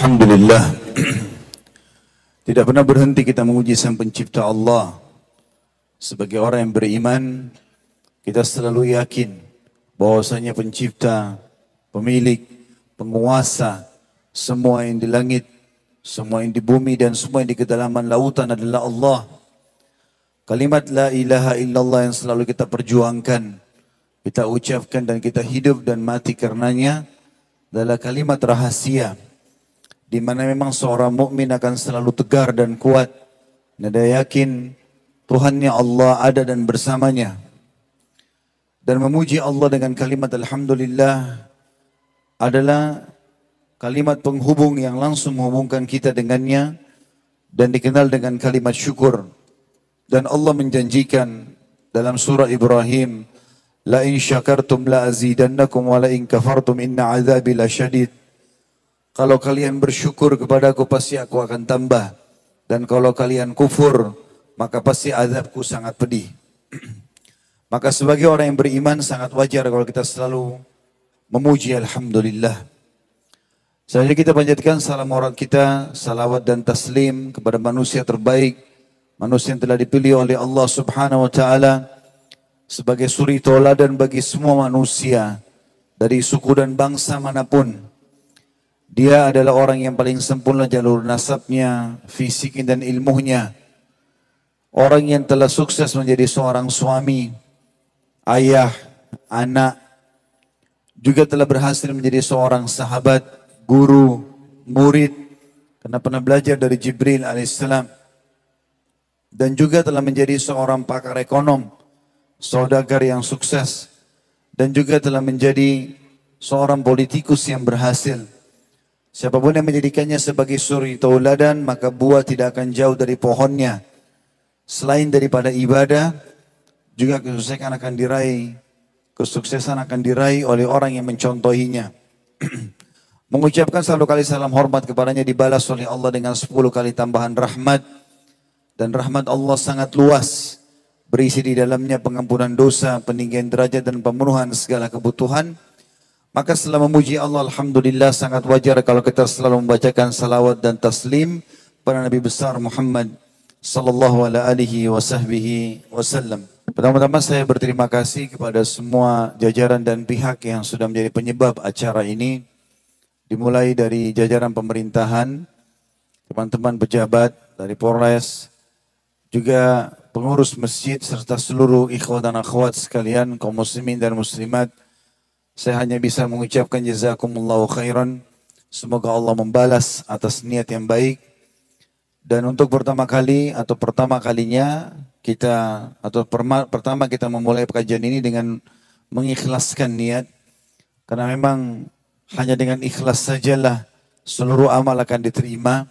Alhamdulillah. Tidak pernah berhenti kita memuji Sang Pencipta Allah. Sebagai orang yang beriman, kita selalu yakin bahwasanya Pencipta, Pemilik, Penguasa semua yang di langit, semua yang di bumi dan semua yang di kedalaman lautan adalah Allah. Kalimat la ilaha illallah yang selalu kita perjuangkan, kita ucapkan dan kita hidup dan mati karenanya adalah kalimat rahasia, di mana memang seorang mukmin akan selalu tegar dan kuat. Nada yakin Tuhannya Allah ada dan bersamanya. Dan memuji Allah dengan kalimat Alhamdulillah adalah kalimat penghubung yang langsung menghubungkan kita dengannya dan dikenal dengan kalimat syukur. Dan Allah menjanjikan dalam surah Ibrahim, la in syakartum la azidannakum wa la in kafartum inna azabi lasyadid. Kalau kalian bersyukur kepadaku pasti aku akan tambah. Dan kalau kalian kufur maka pasti azabku sangat pedih. Maka sebagai orang yang beriman sangat wajar kalau kita selalu memuji Alhamdulillah. Selanjutnya kita panjatkan salam hormat kita, salawat dan taslim kepada manusia terbaik, manusia yang telah dipilih oleh Allah Subhanahu wa taala sebagai suri tauladan bagi semua manusia dari suku dan bangsa manapun. Dia adalah orang yang paling sempurna jalur nasabnya, fisiknya dan ilmunya. Orang yang telah sukses menjadi seorang suami, ayah, anak, juga telah berhasil menjadi seorang sahabat, guru, murid, karena pernah belajar dari Jibril alaihissalam. Dan juga telah menjadi seorang pakar ekonom, saudagar yang sukses, dan juga telah menjadi seorang politikus yang berhasil. Siapapun yang menjadikannya sebagai suri tauladan, maka buah tidak akan jauh dari pohonnya. Selain daripada ibadah, juga kesuksesan akan diraih oleh orang yang mencontohinya. Mengucapkan 1 kali salam hormat kepadanya dibalas oleh Allah dengan 10 kali tambahan rahmat. Dan rahmat Allah sangat luas, berisi di dalamnya pengampunan dosa, peninggian derajat dan pemenuhan segala kebutuhan. Maka setelah memuji Allah, Alhamdulillah sangat wajar kalau kita selalu membacakan salawat dan taslim pada Nabi besar Muhammad sallallahu alaihi wasallam. Pertama-tama saya berterima kasih kepada semua jajaran dan pihak yang sudah menjadi penyebab acara ini. Dimulai dari jajaran pemerintahan, teman-teman pejabat dari Polres, juga pengurus masjid serta seluruh ikhwah dan akhwat sekalian, kaum muslimin dan muslimat. Saya hanya bisa mengucapkan jazakumullahu khairan. Semoga Allah membalas atas niat yang baik. Dan untuk pertama kalinya pertama kita memulai kajian ini dengan mengikhlaskan niat. Karena memang hanya dengan ikhlas sajalah seluruh amal akan diterima.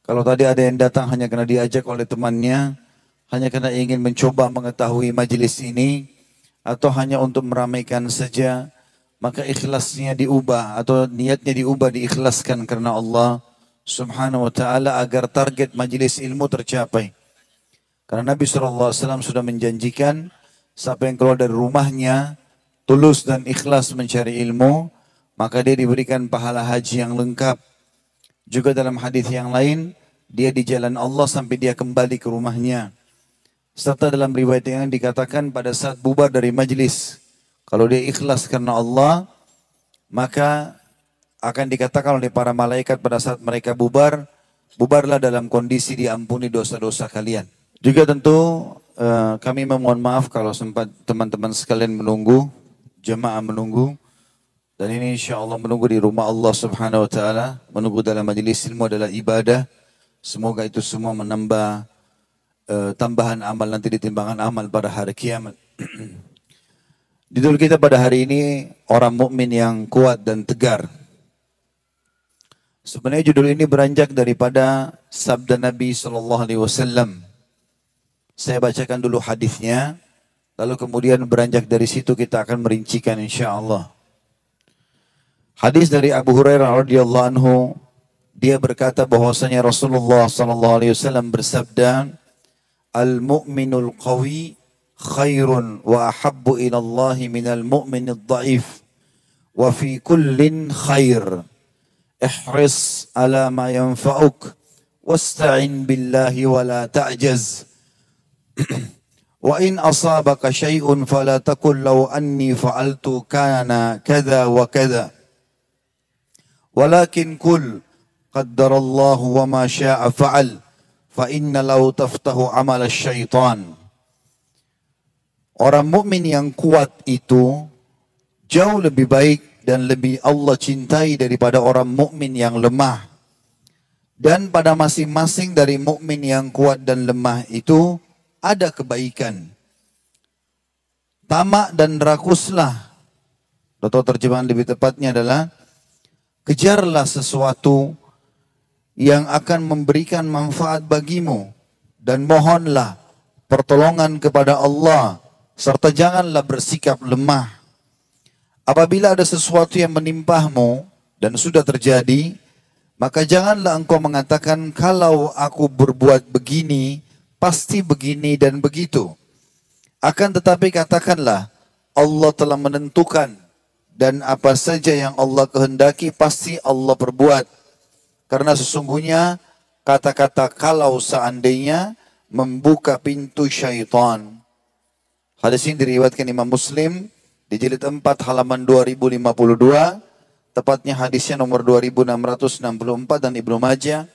Kalau tadi ada yang datang hanya karena diajak oleh temannya, hanya karena ingin mencoba mengetahui majelis ini, atau hanya untuk meramaikan saja, maka ikhlasnya diubah atau niatnya diubah diikhlaskan karena Allah Subhanahu wa taala agar target majelis ilmu tercapai. Karena Nabi SAW sudah menjanjikan siapa yang keluar dari rumahnya tulus dan ikhlas mencari ilmu, maka dia diberikan pahala haji yang lengkap. Juga dalam hadis yang lain, dia di jalan Allah sampai dia kembali ke rumahnya. Serta dalam riwayat yang dikatakan pada saat bubar dari majelis, kalau dia ikhlas karena Allah, maka akan dikatakan oleh para malaikat pada saat mereka bubar, bubarlah dalam kondisi diampuni dosa-dosa kalian. Juga tentu kami memohon maaf kalau sempat teman-teman sekalian menunggu, jemaah menunggu. Dan ini insya Allah menunggu di rumah Allah Subhanahu wa taala, menunggu dalam majelis ilmu adalah ibadah. Semoga itu semua menambah tambahan amal nanti di timbangan amal pada hari kiamat. Judul kita pada hari ini orang mukmin yang kuat dan tegar. Sebenarnya judul ini beranjak daripada sabda Nabi SAW. Saya bacakan dulu hadisnya, lalu kemudian beranjak dari situ kita akan merincikan insya Allah. Hadis dari Abu Hurairah radhiyallahu anhu, dia berkata bahwasanya Rasulullah SAW bersabda, al-mu'minul qawi khairun wa ahabbu ila Allah minal mu'minid dha'if wa fi kullin khair ihris ala ma yanfa'uk wasta'in billahi wa la ta'jaz. Wa in asabaka syai'un fala taqul law anni fa'altu kana kadza wa kadza. Walakin qul qaddarallahu wa ma syaa fa'al fa inna law taftahu amal syaitan. Orang mukmin yang kuat itu jauh lebih baik dan lebih Allah cintai daripada orang mukmin yang lemah. Dan pada masing-masing dari mukmin yang kuat dan lemah itu ada kebaikan. Tamak dan rakuslah, atau terjemahan lebih tepatnya adalah kejarlah sesuatu yang akan memberikan manfaat bagimu dan mohonlah pertolongan kepada Allah serta janganlah bersikap lemah. Apabila ada sesuatu yang menimpahmu dan sudah terjadi, maka janganlah engkau mengatakan kalau aku berbuat begini pasti begini dan begitu. Akan tetapi katakanlah Allah telah menentukan dan apa saja yang Allah kehendaki pasti Allah perbuat. Karena sesungguhnya kata-kata kalau seandainya membuka pintu syaitan. Hadis ini diriwayatkan Imam Muslim di jilid 4 halaman 2052. Tepatnya hadisnya nomor 2664 dan Ibnu Majah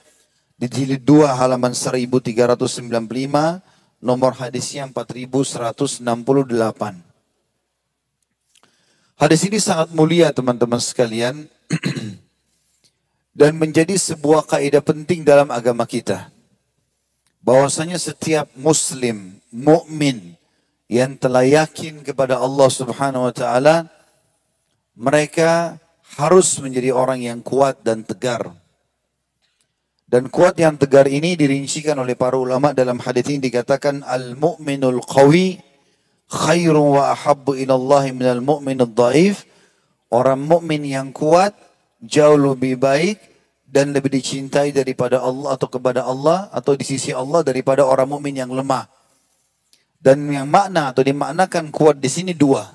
di jilid 2 halaman 1395, nomor hadisnya 4168. Hadis ini sangat mulia teman-teman sekalian dan menjadi sebuah kaidah penting dalam agama kita. Bahwasanya setiap muslim, mukmin yang telah yakin kepada Allah Subhanahu wa taala, mereka harus menjadi orang yang kuat dan tegar. Dan kuat yang tegar ini dirincikan oleh para ulama dalam hadis ini dikatakan al-mu'minul qawi khairun wa ahabbu ila Allah minal mu'minud dhaif. Orang mukmin yang kuat jauh lebih baik dan lebih dicintai daripada Allah atau kepada Allah atau di sisi Allah daripada orang mukmin yang lemah. Dan yang makna atau dimaknakan kuat di sini dua.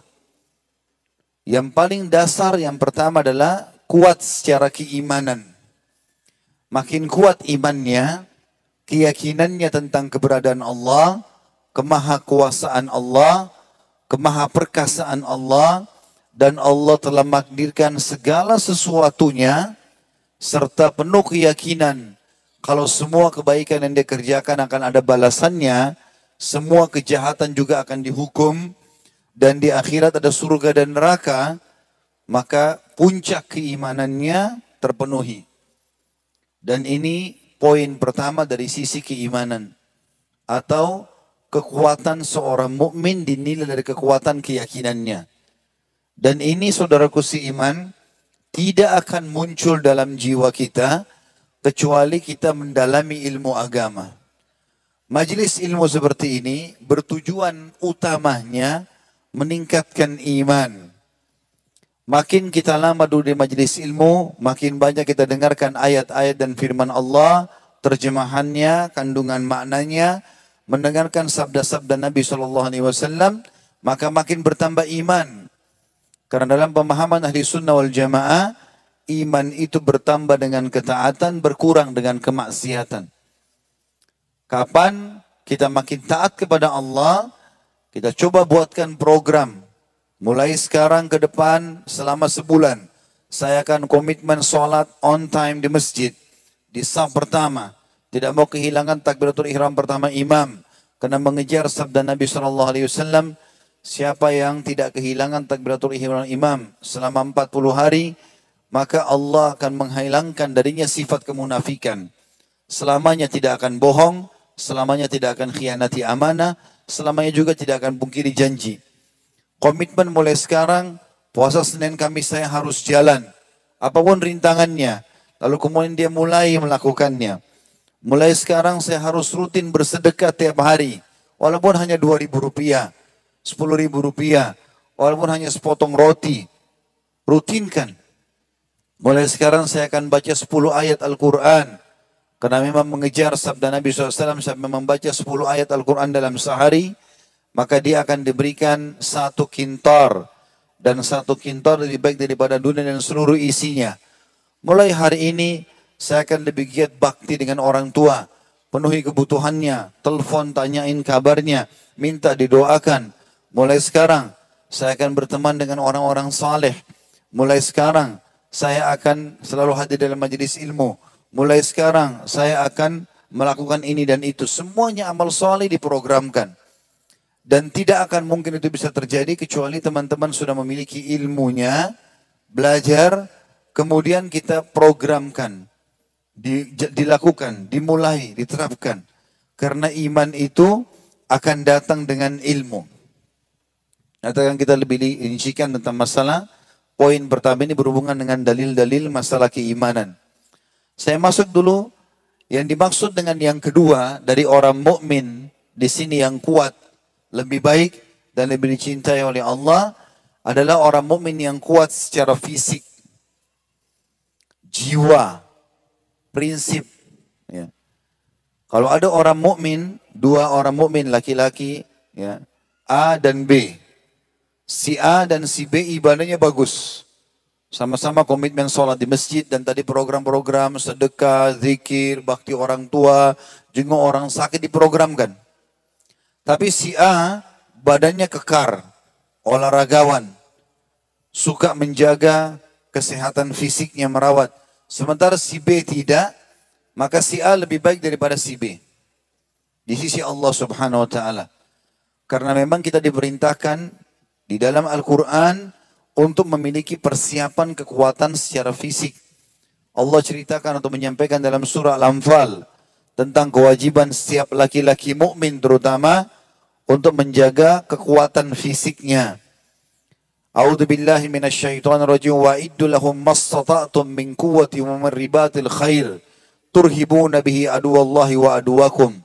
Yang paling dasar yang pertama adalah kuat secara keimanan. Makin kuat imannya, keyakinannya tentang keberadaan Allah, kemahakuasaan Allah, kemahaperkasaan Allah, dan Allah telah menakdirkan segala sesuatunya, serta penuh keyakinan kalau semua kebaikan yang dia kerjakan akan ada balasannya, semua kejahatan juga akan dihukum, dan di akhirat ada surga dan neraka, maka puncak keimanannya terpenuhi. Dan ini poin pertama dari sisi keimanan. Atau kekuatan seorang mukmin dinilai dari kekuatan keyakinannya. Dan ini saudaraku seiman, tidak akan muncul dalam jiwa kita kecuali kita mendalami ilmu agama. Majelis ilmu seperti ini bertujuan utamanya meningkatkan iman. Makin kita lama duduk di majelis ilmu, makin banyak kita dengarkan ayat-ayat dan firman Allah, terjemahannya, kandungan maknanya, mendengarkan sabda-sabda Nabi SAW, maka makin bertambah iman. Karena dalam pemahaman ahli sunnah wal jamaah, iman itu bertambah dengan ketaatan, berkurang dengan kemaksiatan. Kapan kita makin taat kepada Allah, kita coba buatkan program. Mulai sekarang ke depan selama sebulan, saya akan komitmen sholat on time di masjid. Di saf pertama, tidak mau kehilangan takbiratul ihram pertama imam. Karena mengejar sabda Nabi SAW, siapa yang tidak kehilangan takbiratul ihram imam selama 40 hari, maka Allah akan menghilangkan darinya sifat kemunafikan. Selamanya tidak akan bohong, selamanya tidak akan khianati amanah, selamanya juga tidak akan pungkiri janji. Komitmen mulai sekarang, puasa Senin Kamis saya harus jalan. Apapun rintangannya. Lalu kemudian dia mulai melakukannya. Mulai sekarang saya harus rutin bersedekah tiap hari. Walaupun hanya Rp2.000, Rp10.000, walaupun hanya sepotong roti. Rutinkan. Mulai sekarang saya akan baca 10 ayat Al-Quran. Karena memang mengejar sabda Nabi SAW sampai membaca 10 ayat Al-Quran dalam sehari, maka dia akan diberikan 1 kintar. Dan 1 kintar lebih baik daripada dunia dan seluruh isinya. Mulai hari ini saya akan lebih giat bakti dengan orang tua. Penuhi kebutuhannya, telepon tanyain kabarnya, minta didoakan. Mulai sekarang saya akan berteman dengan orang-orang saleh. Mulai sekarang saya akan selalu hadir dalam majelis ilmu. Mulai sekarang saya akan melakukan ini dan itu. Semuanya amal saleh diprogramkan. Dan tidak akan mungkin itu bisa terjadi kecuali teman-teman sudah memiliki ilmunya, belajar, kemudian kita programkan, dilakukan, dimulai, diterapkan. Karena iman itu akan datang dengan ilmu. Nanti akan kita lebih rincikan tentang masalah. Poin pertama ini berhubungan dengan dalil-dalil masalah keimanan. Saya masuk dulu yang dimaksud dengan yang kedua dari orang mukmin di sini yang kuat, lebih baik dan lebih dicintai oleh Allah adalah orang mukmin yang kuat secara fisik, jiwa, prinsip. Ya. Kalau ada orang mukmin, dua orang mukmin laki-laki, ya, A dan B. Si A dan si B ibadahnya bagus. Sama-sama komitmen sholat di masjid dan tadi program-program sedekah, zikir, bakti orang tua, jenguk orang sakit diprogramkan. Tapi si A badannya kekar, olahragawan, suka menjaga kesehatan fisiknya, merawat. Sementara si B tidak, maka si A lebih baik daripada si B. Di sisi Allah Subhanahu wa taala. Karena memang kita diperintahkan di dalam Al-Quran untuk memiliki persiapan kekuatan secara fisik. Allah ceritakan untuk menyampaikan dalam surah Al-Anfal tentang kewajiban setiap laki-laki mukmin terutama untuk menjaga kekuatan fisiknya. A'udzu billahi minasyaitonir rajim wa iddu lahum mastata'tum min quwwati wa min ribatil khair turhibuna bihi aduwallahi wa aduwakum.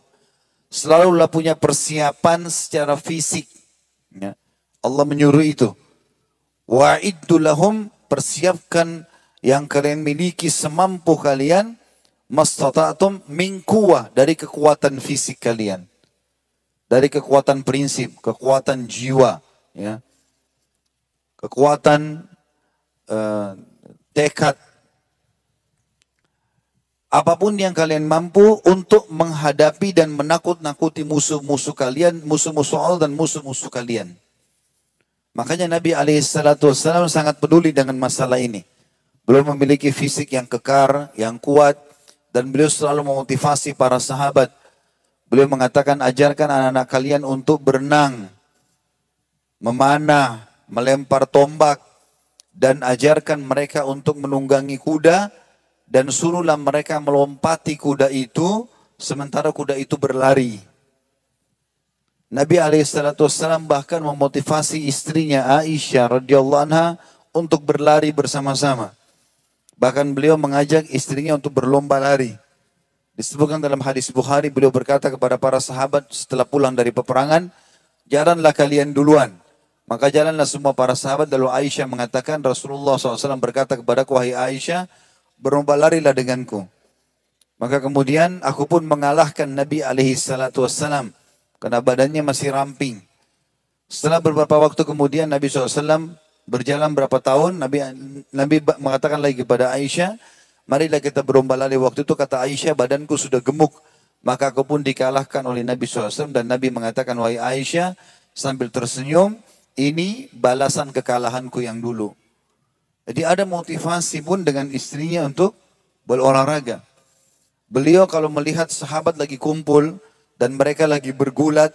Selalulah punya persiapan secara fisik. Ya. Allah menyuruh itu. Wa iddu lahum, persiapkan yang kalian miliki semampu kalian, mastata'tum min quwwah, dari kekuatan fisik kalian. Dari kekuatan prinsip, kekuatan jiwa, ya, kekuatan tekad. Apapun yang kalian mampu untuk menghadapi dan menakut-nakuti musuh-musuh kalian, musuh-musuh Allah dan musuh-musuh kalian. Makanya Nabi SAW sangat peduli dengan masalah ini. Beliau memiliki fisik yang kekar, yang kuat, dan beliau selalu memotivasi para sahabat. Beliau mengatakan, ajarkan anak-anak kalian untuk berenang, memanah, melempar tombak, dan ajarkan mereka untuk menunggangi kuda, dan suruhlah mereka melompati kuda itu, sementara kuda itu berlari. Nabi SAW bahkan memotivasi istrinya Aisyah radhiyallahu anha untuk berlari bersama-sama. Bahkan beliau mengajak istrinya untuk berlomba lari. Disebutkan dalam hadis Bukhari, beliau berkata kepada para sahabat setelah pulang dari peperangan, jalanlah kalian duluan. Maka jalanlah semua para sahabat, lalu Aisyah mengatakan, Rasulullah SAW berkata kepadaku, wahai Aisyah, berlomba larilah denganku. Maka kemudian aku pun mengalahkan Nabi SAW, karena badannya masih ramping. Setelah beberapa waktu kemudian Nabi SAW berjalan berapa tahun, Nabi mengatakan lagi kepada Aisyah, marilah kita berlomba lari. Waktu itu kata Aisyah, badanku sudah gemuk. Maka aku pun dikalahkan oleh Nabi SAW. Dan Nabi mengatakan, wahai Aisyah, sambil tersenyum, ini balasan kekalahanku yang dulu. Jadi ada motivasi pun dengan istrinya untuk berolahraga. Beliau kalau melihat sahabat lagi kumpul, dan mereka lagi bergulat,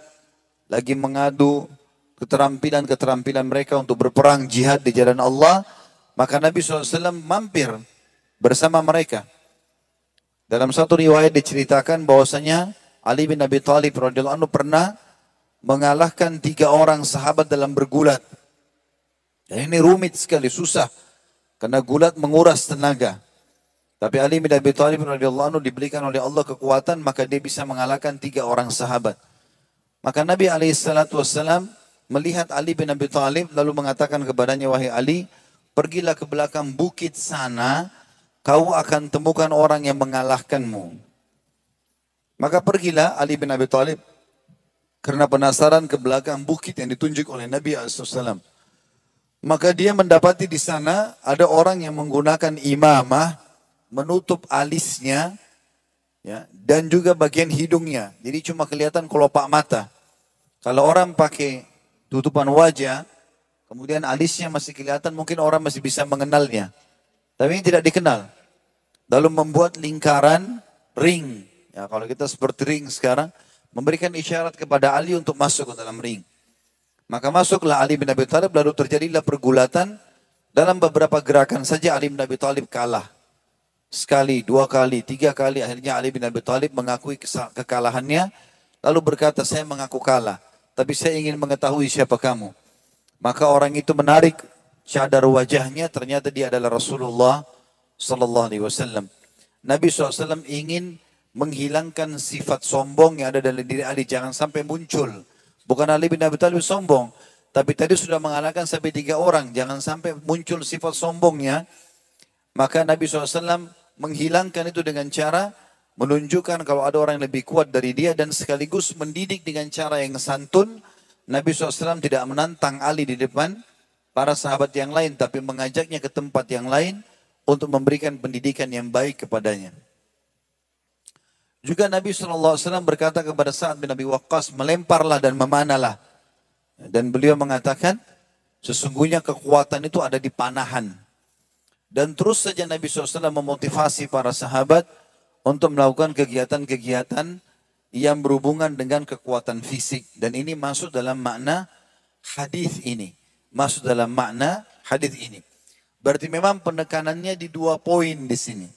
lagi mengadu keterampilan-keterampilan mereka untuk berperang jihad di jalan Allah, maka Nabi SAW mampir bersama mereka. Dalam satu riwayat diceritakan bahwasanya Ali bin Abi Thalib radhiyallahu anhu pernah mengalahkan 3 orang sahabat dalam bergulat. Dan ini rumit sekali, susah. Karena gulat menguras tenaga. Tapi Ali bin Abi Thalib radhiyallahu anhu diberikan oleh Allah kekuatan, maka dia bisa mengalahkan 3 orang sahabat. Maka Nabi SAW melihat Ali bin Abi Thalib lalu mengatakan kepadanya, wahai Ali, pergilah ke belakang bukit sana, kau akan temukan orang yang mengalahkanmu. Maka pergilah Ali bin Abi Thalib karena penasaran ke belakang bukit yang ditunjuk oleh Nabi SAW. Maka dia mendapati di sana ada orang yang menggunakan imamah, menutup alisnya, ya, dan juga bagian hidungnya. Jadi cuma kelihatan kelopak mata. Kalau orang pakai tutupan wajah, kemudian alisnya masih kelihatan, mungkin orang masih bisa mengenalnya. Tapi ini tidak dikenal. Lalu membuat lingkaran ring. Ya, kalau kita seperti ring sekarang, memberikan isyarat kepada Ali untuk masuk ke dalam ring. Maka masuklah Ali bin Abi Thalib, lalu terjadilah pergulatan. Dalam beberapa gerakan saja Ali bin Abi Thalib kalah. Sekali, dua kali, tiga kali, akhirnya Ali bin Abi Thalib mengakui kekalahannya. Lalu berkata, saya mengaku kalah, tapi saya ingin mengetahui siapa kamu. Maka orang itu menarik cadar wajahnya, ternyata dia adalah Rasulullah Sallallahu Alaihi Wasallam. Nabi SAW ingin menghilangkan sifat sombong yang ada dalam diri Ali, jangan sampai muncul. Bukan Ali bin Abi Thalib sombong, tapi tadi sudah mengalahkan sampai 3 orang, jangan sampai muncul sifat sombongnya. Maka Nabi SAW menghilangkan itu dengan cara menunjukkan kalau ada orang yang lebih kuat dari dia, dan sekaligus mendidik dengan cara yang santun. Nabi SAW tidak menantang Ali di depan para sahabat yang lain, tapi mengajaknya ke tempat yang lain untuk memberikan pendidikan yang baik kepadanya. Juga Nabi SAW berkata kepada Sa'ad bin Abi Waqqas, melemparlah dan memanalah. Dan beliau mengatakan, sesungguhnya kekuatan itu ada di panahan. Dan terus saja Nabi SAW memotivasi para sahabat untuk melakukan kegiatan-kegiatan yang berhubungan dengan kekuatan fisik. Dan ini masuk dalam makna hadis ini. Masuk dalam makna hadis ini. Berarti memang penekanannya di 2 poin di sini.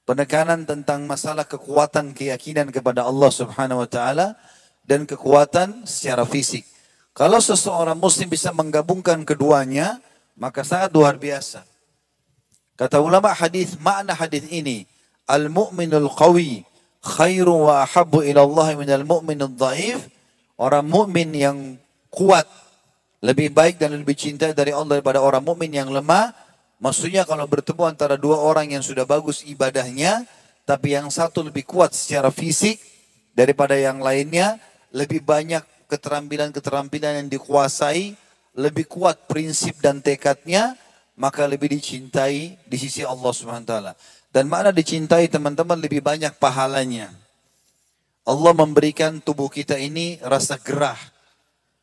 Penekanan tentang masalah kekuatan keyakinan kepada Allah Subhanahu wa taala dan kekuatan secara fisik. Kalau seseorang muslim bisa menggabungkan keduanya, maka sangat luar biasa. Kata ulama hadis, makna hadis ini, al-mu'minul qawi khairu wa ahabbu ila Allah minal mu'minul dhaif. Orang mukmin yang kuat lebih baik dan lebih cinta dari Allah daripada orang mukmin yang lemah. Maksudnya kalau bertemu antara 2 orang yang sudah bagus ibadahnya, tapi yang satu lebih kuat secara fisik daripada yang lainnya, lebih banyak keterampilan-keterampilan yang dikuasai, lebih kuat prinsip dan tekadnya, maka lebih dicintai di sisi Allah Subhanahu wa taala. Dan makna dicintai teman-teman lebih banyak pahalanya. Allah memberikan tubuh kita ini rasa gerah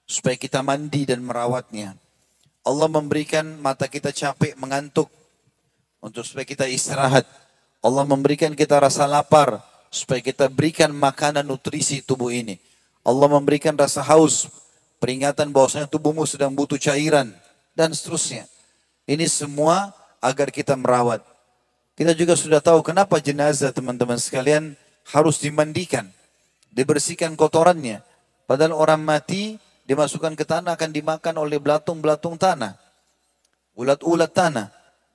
supaya kita mandi dan merawatnya. Allah memberikan mata kita capek, mengantuk untuk supaya kita istirahat. Allah memberikan kita rasa lapar supaya kita berikan makanan nutrisi tubuh ini. Allah memberikan rasa haus, peringatan bahwasanya tubuhmu sedang butuh cairan dan seterusnya. Ini semua agar kita merawat. Kita juga sudah tahu kenapa jenazah teman-teman sekalian harus dimandikan, dibersihkan kotorannya. Padahal orang mati dimasukkan ke tanah akan dimakan oleh belatung-belatung tanah, ulat-ulat tanah.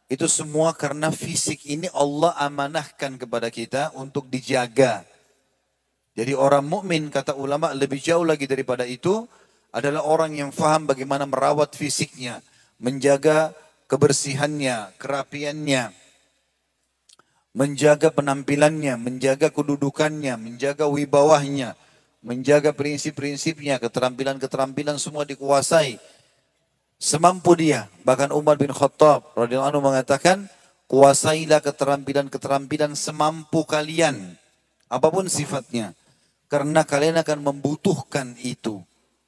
Itu semua karena fisik ini Allah amanahkan kepada kita untuk dijaga. Jadi orang mukmin kata ulama lebih jauh lagi daripada itu adalah orang yang faham bagaimana merawat fisiknya, menjaga kebersihannya, kerapiannya, menjaga penampilannya, menjaga kedudukannya, menjaga wibawahnya, menjaga prinsip-prinsipnya, keterampilan-keterampilan semua dikuasai semampu dia. Bahkan Umar bin Khattab radhiyallahu anhu mengatakan, kuasailah keterampilan-keterampilan semampu kalian, apapun sifatnya, karena kalian akan membutuhkan itu.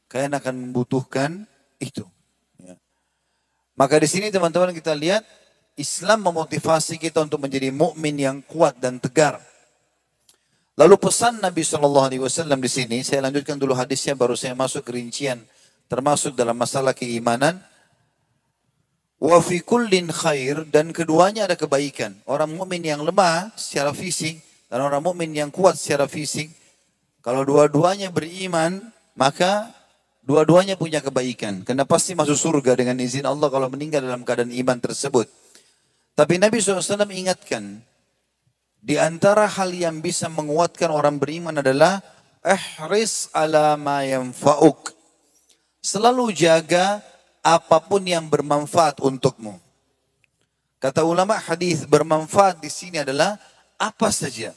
Kalian akan membutuhkan itu. Ya. Maka di sini teman-teman kita lihat Islam memotivasi kita untuk menjadi mukmin yang kuat dan tegar. Lalu pesan Nabi SAW di sini, saya lanjutkan dulu hadisnya, baru saya masuk ke rincian, termasuk dalam masalah keimanan. Wa fi kullin khair, dan keduanya ada kebaikan. Orang mukmin yang lemah secara fisik dan orang mukmin yang kuat secara fisik, kalau dua-duanya beriman, maka dua-duanya punya kebaikan. Karena pasti masuk surga dengan izin Allah kalau meninggal dalam keadaan iman tersebut. Tapi Nabi SAW ingatkan, di antara hal yang bisa menguatkan orang beriman adalah ihris ala ma yanfa'uk. Selalu jaga apapun yang bermanfaat untukmu. Kata ulama hadis, bermanfaat di sini adalah apa saja.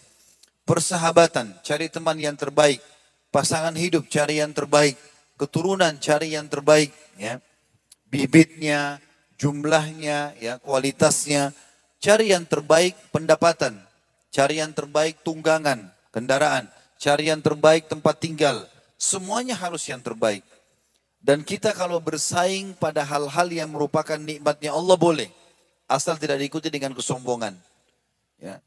Persahabatan, cari teman yang terbaik. Pasangan hidup, cari yang terbaik. Keturunan, cari yang terbaik. Ya. Bibitnya, jumlahnya, ya, kualitasnya. Cari yang terbaik pendapatan, cari yang terbaik tunggangan, kendaraan, cari yang terbaik tempat tinggal. Semuanya harus yang terbaik. Dan kita kalau bersaing pada hal-hal yang merupakan nikmatnya Allah boleh. Asal tidak diikuti dengan kesombongan. Ya.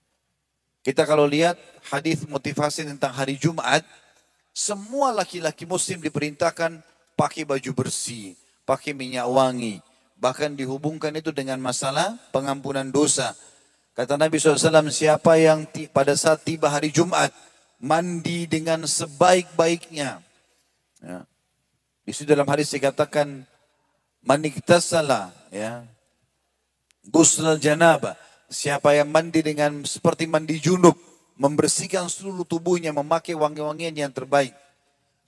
Kita kalau lihat hadis motivasi tentang hari Jumat, semua laki-laki muslim diperintahkan pakai baju bersih, pakai minyak wangi. Bahkan dihubungkan itu dengan masalah pengampunan dosa. Kata Nabi SAW, siapa yang pada saat tiba hari Jumat, mandi dengan sebaik-baiknya. Ya. Di situ dalam hadis dikatakan, maniktasala, ya, ghusl janabah. Siapa yang mandi dengan seperti mandi junub, membersihkan seluruh tubuhnya, memakai wangi-wangian yang terbaik.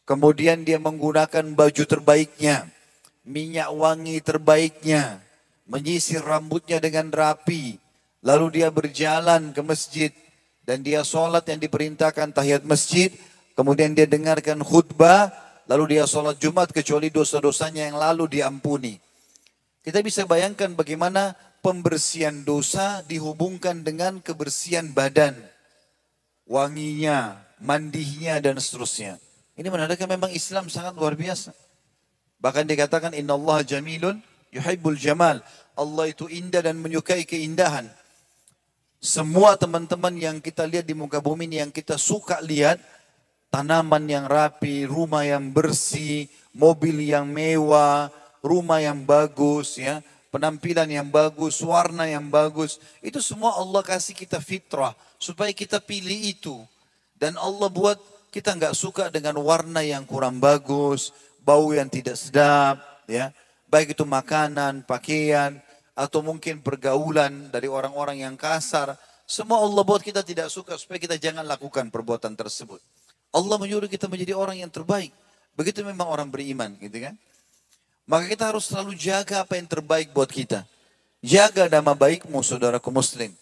Kemudian dia menggunakan baju terbaiknya, minyak wangi terbaiknya, menyisir rambutnya dengan rapi. Lalu dia berjalan ke masjid dan dia sholat yang diperintahkan tahiyat masjid. Kemudian dia dengarkan khutbah, lalu dia sholat Jumat kecuali dosa-dosanya yang lalu diampuni. Kita bisa bayangkan bagaimana pembersihan dosa dihubungkan dengan kebersihan badan. Wanginya, mandinya dan seterusnya. Ini menandakan memang Islam sangat luar biasa. Bahkan dikatakan innallaha jamilun yuhibbul jamal. Allah itu indah dan menyukai keindahan. Semua teman-teman yang kita lihat di muka bumi ini yang kita suka lihat, tanaman yang rapi, rumah yang bersih, mobil yang mewah, rumah yang bagus, ya, penampilan yang bagus, warna yang bagus. Itu semua Allah kasih kita fitrah supaya kita pilih itu. Dan Allah buat kita nggak suka dengan warna yang kurang bagus, bau yang tidak sedap, ya. Baik itu makanan, pakaian, atau mungkin pergaulan dari orang-orang yang kasar. Semua Allah buat kita tidak suka supaya kita jangan lakukan perbuatan tersebut. Allah menyuruh kita menjadi orang yang terbaik. Begitu memang orang beriman, gitu kan? Maka kita harus selalu jaga apa yang terbaik buat kita. Jaga nama baikmu, saudaraku muslim.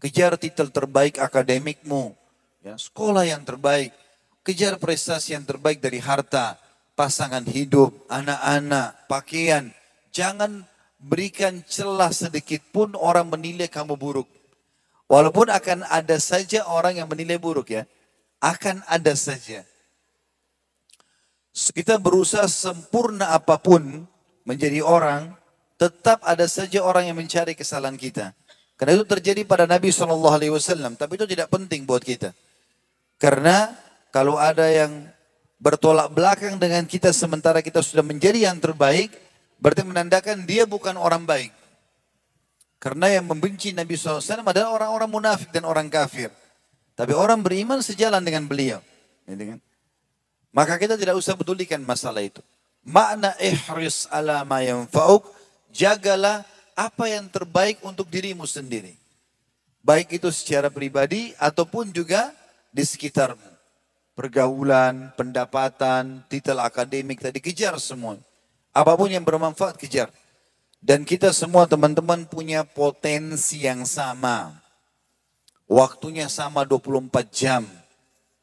Kejar titel terbaik akademikmu. Ya, sekolah yang terbaik. Kejar prestasi yang terbaik dari harta, pasangan hidup, anak-anak, pakaian. Jangan berikan celah sedikit pun orang menilai kamu buruk. Walaupun akan ada saja orang yang menilai buruk, ya. Akan ada saja. Kita berusaha sempurna apapun menjadi orang, tetap ada saja orang yang mencari kesalahan kita. Karena itu terjadi pada Nabi SAW, tapi itu tidak penting buat kita. Karena kalau ada yang bertolak belakang dengan kita sementara kita sudah menjadi yang terbaik, berarti menandakan dia bukan orang baik. Karena yang membenci Nabi SAW adalah orang-orang munafik dan orang kafir. Tapi orang beriman sejalan dengan beliau. Gitu kan? Maka kita tidak usah pedulikan masalah itu. Makna ihris ala ma yanfa'uk, jagalah apa yang terbaik untuk dirimu sendiri. Baik itu secara pribadi ataupun juga di sekitarmu. Pergaulan, pendapatan, titel akademik tadi kejar semua. Apapun yang bermanfaat kejar. Dan kita semua teman-teman punya potensi yang sama. Waktunya sama 24 jam.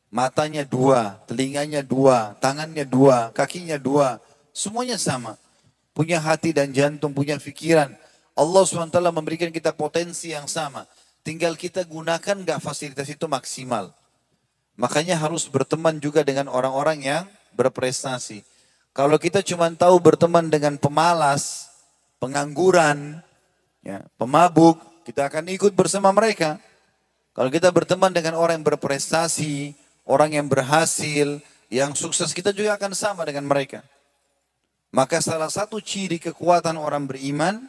Matanya 2, telinganya 2, tangannya 2, kakinya 2. Semuanya sama. Punya hati dan jantung, punya pikiran. Allah SWT memberikan kita potensi yang sama. Tinggal kita gunakan gak fasilitas itu maksimal. Makanya harus berteman juga dengan orang-orang yang berprestasi. Kalau kita cuma tahu berteman dengan pemalas, pengangguran, ya, pemabuk, kita akan ikut bersama mereka. Kalau kita berteman dengan orang yang berprestasi, orang yang berhasil, yang sukses, kita juga akan sama dengan mereka. Maka salah satu ciri kekuatan orang beriman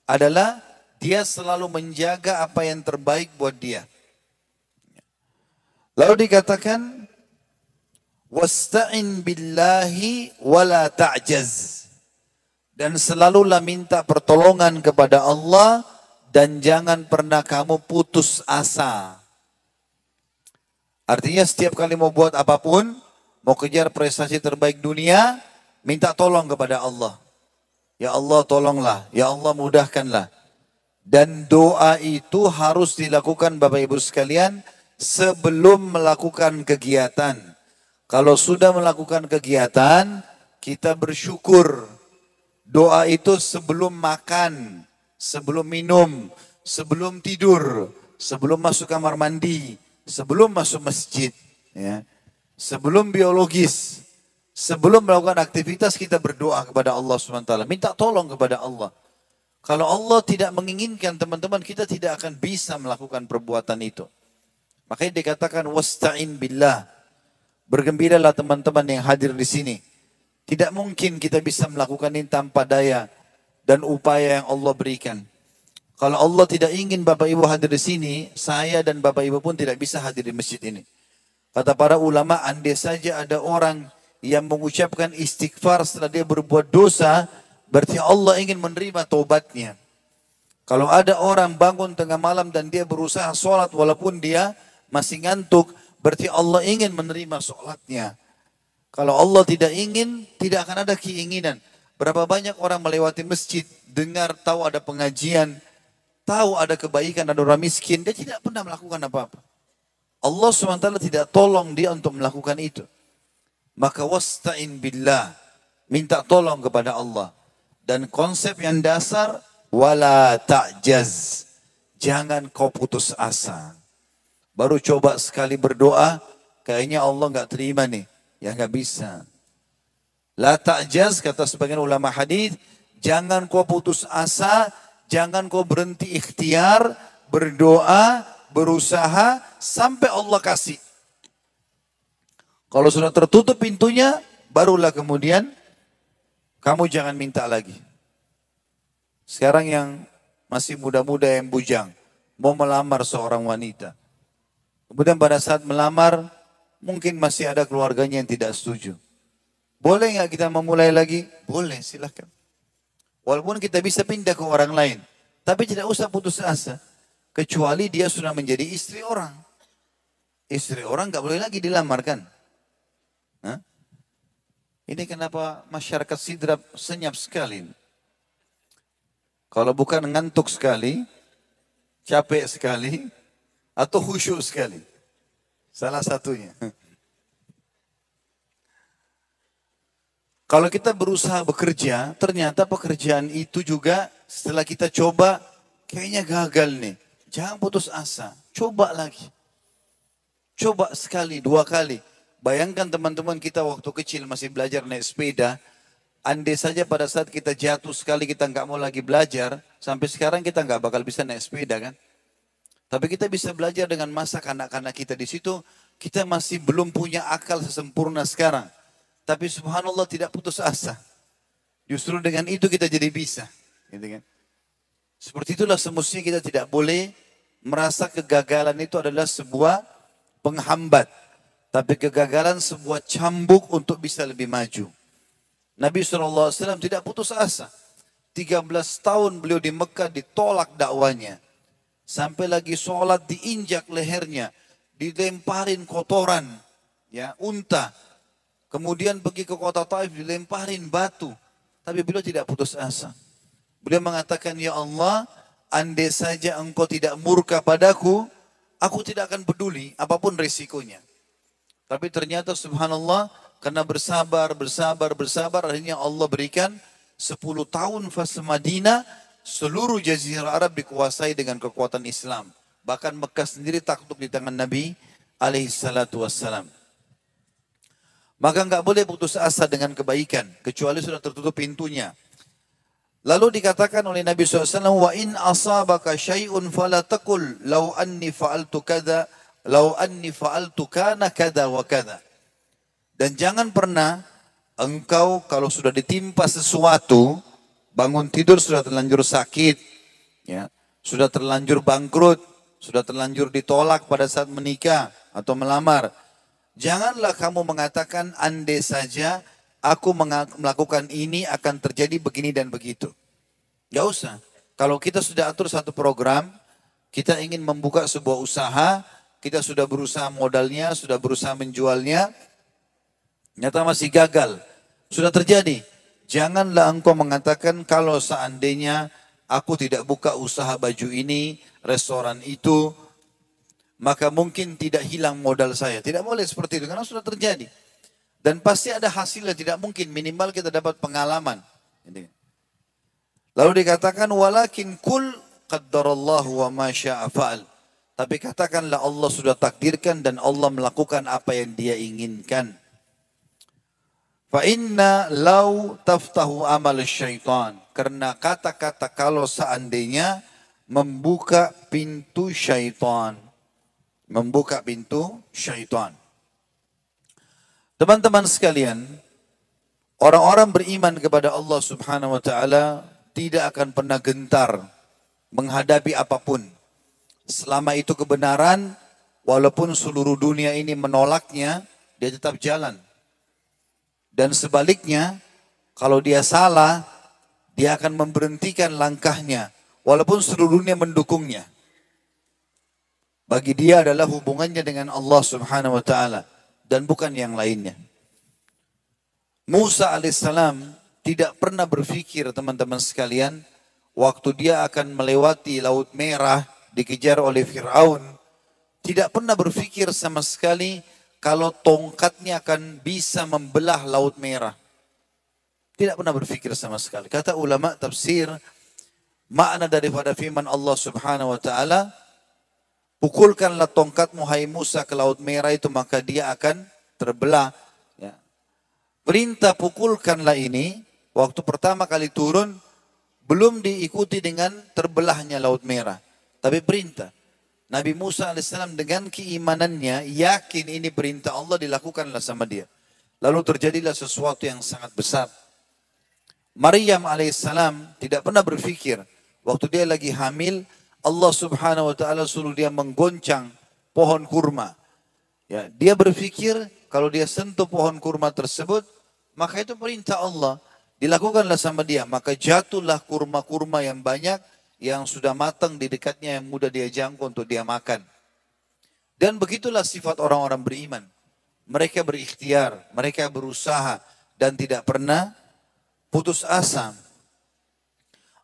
adalah dia selalu menjaga apa yang terbaik buat dia. Lalu dikatakan, wasta'in billahi wala ta'jaz. Dan selalulah minta pertolongan kepada Allah dan jangan pernah kamu putus asa. Artinya setiap kali mau buat apapun, mau kejar prestasi terbaik dunia, minta tolong kepada Allah. Ya Allah tolonglah, ya Allah mudahkanlah. Dan doa itu harus dilakukan Bapak Ibu sekalian sebelum melakukan kegiatan. Kalau sudah melakukan kegiatan, kita bersyukur. Doa itu sebelum makan, sebelum minum, sebelum tidur, sebelum masuk kamar mandi, sebelum masuk masjid, ya, sebelum biologis, sebelum melakukan aktivitas kita berdoa kepada Allah SWT. Minta tolong kepada Allah. Kalau Allah tidak menginginkan teman-teman, kita tidak akan bisa melakukan perbuatan itu. Makanya dikatakan wasta'in billah. Bergembiralah teman-teman yang hadir di sini. Tidak mungkin kita bisa melakukan ini tanpa daya dan upaya yang Allah berikan. Kalau Allah tidak ingin Bapak Ibu hadir di sini, saya dan Bapak Ibu pun tidak bisa hadir di masjid ini. Kata para ulama, andai saja ada orang yang mengucapkan istighfar setelah dia berbuat dosa, berarti Allah ingin menerima taubatnya. Kalau ada orang bangun tengah malam dan dia berusaha sholat walaupun dia masih ngantuk, berarti Allah ingin menerima sholatnya. Kalau Allah tidak ingin, tidak akan ada keinginan. Berapa banyak orang melewati masjid, dengar, tahu ada pengajian, tahu ada kebaikan, ada orang miskin, dia tidak pernah melakukan apa-apa. Allah SWT tidak tolong dia untuk melakukan itu. Maka wasta'in billah, minta tolong kepada Allah. Dan konsep yang dasar, wala ta'jaz, jangan kau putus asa. Baru coba sekali berdoa, kayaknya Allah nggak terima nih, ya nggak bisa. La ta'jaz, kata sebagian ulama hadis, jangan kau putus asa, jangan kau berhenti ikhtiar, berdoa, berusaha sampai Allah kasih. Kalau sudah tertutup pintunya, barulah kemudian kamu jangan minta lagi. Sekarang yang masih muda-muda yang bujang, mau melamar seorang wanita. Kemudian pada saat melamar, mungkin masih ada keluarganya yang tidak setuju. Boleh nggak kita memulai lagi? Boleh, silahkan. Walaupun kita bisa pindah ke orang lain. Tapi tidak usah putus asa. Kecuali dia sudah menjadi istri orang. Istri orang nggak boleh lagi dilamarkan. Hah? Ini kenapa masyarakat Sidrap senyap sekali. Kalau bukan ngantuk sekali, capek sekali, atau khusyuk sekali. Salah satunya. Kalau kita berusaha bekerja, ternyata pekerjaan itu juga setelah kita coba, kayaknya gagal nih. Jangan putus asa, coba lagi. Coba sekali, dua kali. Bayangkan teman-teman kita waktu kecil masih belajar naik sepeda. Andai saja pada saat kita jatuh sekali kita nggak mau lagi belajar. Sampai sekarang kita nggak bakal bisa naik sepeda kan. Tapi kita bisa belajar dengan masa kanak-kanak kita di situ. Kita masih belum punya akal sesempurna sekarang. Tapi subhanallah tidak putus asa. Justru dengan itu kita jadi bisa. Gitu kan. Seperti itulah semestinya kita tidak boleh merasa kegagalan itu adalah sebuah penghambat. Tapi kegagalan sebuah cambuk untuk bisa lebih maju. Nabi SAW tidak putus asa. 13 tahun beliau di Mekah ditolak dakwanya. Sampai lagi sholat diinjak lehernya. Dilemparin kotoran. Ya, unta. Kemudian pergi ke kota Taif dilemparin batu. Tapi beliau tidak putus asa. Beliau mengatakan, ya Allah, andai saja engkau tidak murka padaku, aku tidak akan peduli apapun risikonya. Tapi ternyata subhanallah, karena bersabar, akhirnya Allah berikan 10 tahun fase Madinah, seluruh jazirah Arab dikuasai dengan kekuatan Islam. Bahkan Mekah sendiri takluk di tangan Nabi alaihissalam. Maka nggak boleh putus asa dengan kebaikan, kecuali sudah tertutup pintunya. Lalu dikatakan oleh Nabi SAW, wa in asabaka syai'un fala taqul law anni fa'altu kada, law anni fa'altu kana kada wa kada. Dan jangan pernah engkau kalau sudah ditimpa sesuatu, bangun tidur sudah terlanjur sakit, ya, sudah terlanjur bangkrut, sudah terlanjur ditolak pada saat menikah atau melamar. Janganlah kamu mengatakan andai saja aku melakukan ini akan terjadi begini dan begitu. Gak usah. Kalau kita sudah atur satu program, kita ingin membuka sebuah usaha, kita sudah berusaha modalnya, sudah berusaha menjualnya, nyata masih gagal. Sudah terjadi. Janganlah engkau mengatakan kalau seandainya aku tidak buka usaha baju ini, restoran itu, maka mungkin tidak hilang modal saya. Tidak boleh seperti itu karena sudah terjadi. Dan pasti ada hasilnya, tidak mungkin. Minimal kita dapat pengalaman. Lalu dikatakan walakin kul qaddarallahu wa ma syaa fa'al. Tapi katakanlah Allah sudah takdirkan dan Allah melakukan apa yang Dia inginkan. Fa inna law taftahu amal syaitan. Karena kata-kata kalau seandainya membuka pintu syaitan. Membuka pintu syaitan. Teman-teman sekalian, orang-orang beriman kepada Allah Subhanahu wa taala tidak akan pernah gentar menghadapi apapun. Selama itu kebenaran, walaupun seluruh dunia ini menolaknya, dia tetap jalan. Dan sebaliknya, kalau dia salah, dia akan memberhentikan langkahnya, walaupun seluruh dunia mendukungnya. Bagi dia adalah hubungannya dengan Allah Subhanahu wa taala dan bukan yang lainnya. Musa alaihissalam tidak pernah berpikir, teman-teman sekalian, waktu dia akan melewati Laut Merah, dikejar oleh Fir'aun, tidak pernah berpikir sama sekali kalau tongkatnya akan bisa membelah Laut Merah. Tidak pernah berpikir sama sekali. Kata ulama tafsir, makna daripada firman Allah Subhanahu wa taala, pukulkanlah tongkatmu hai Musa ke Laut Merah itu, maka dia akan terbelah. Ya. Perintah pukulkanlah ini, waktu pertama kali turun, belum diikuti dengan terbelahnya Laut Merah. Tapi perintah. Nabi Musa alaihissalam dengan keimanannya, yakin ini perintah Allah, dilakukanlah sama dia. Lalu terjadilah sesuatu yang sangat besar. Maryam alaihissalam tidak pernah berpikir, waktu dia lagi hamil, Allah Subhanahu wa taala suruh dia menggoncang pohon kurma. Ya, dia berpikir kalau dia sentuh pohon kurma tersebut, maka itu perintah Allah. Dilakukanlah sama dia, maka jatuhlah kurma-kurma yang banyak yang sudah matang di dekatnya, yang mudah dia jangkau untuk dia makan. Dan begitulah sifat orang-orang beriman. Mereka berikhtiar, mereka berusaha dan tidak pernah putus asa.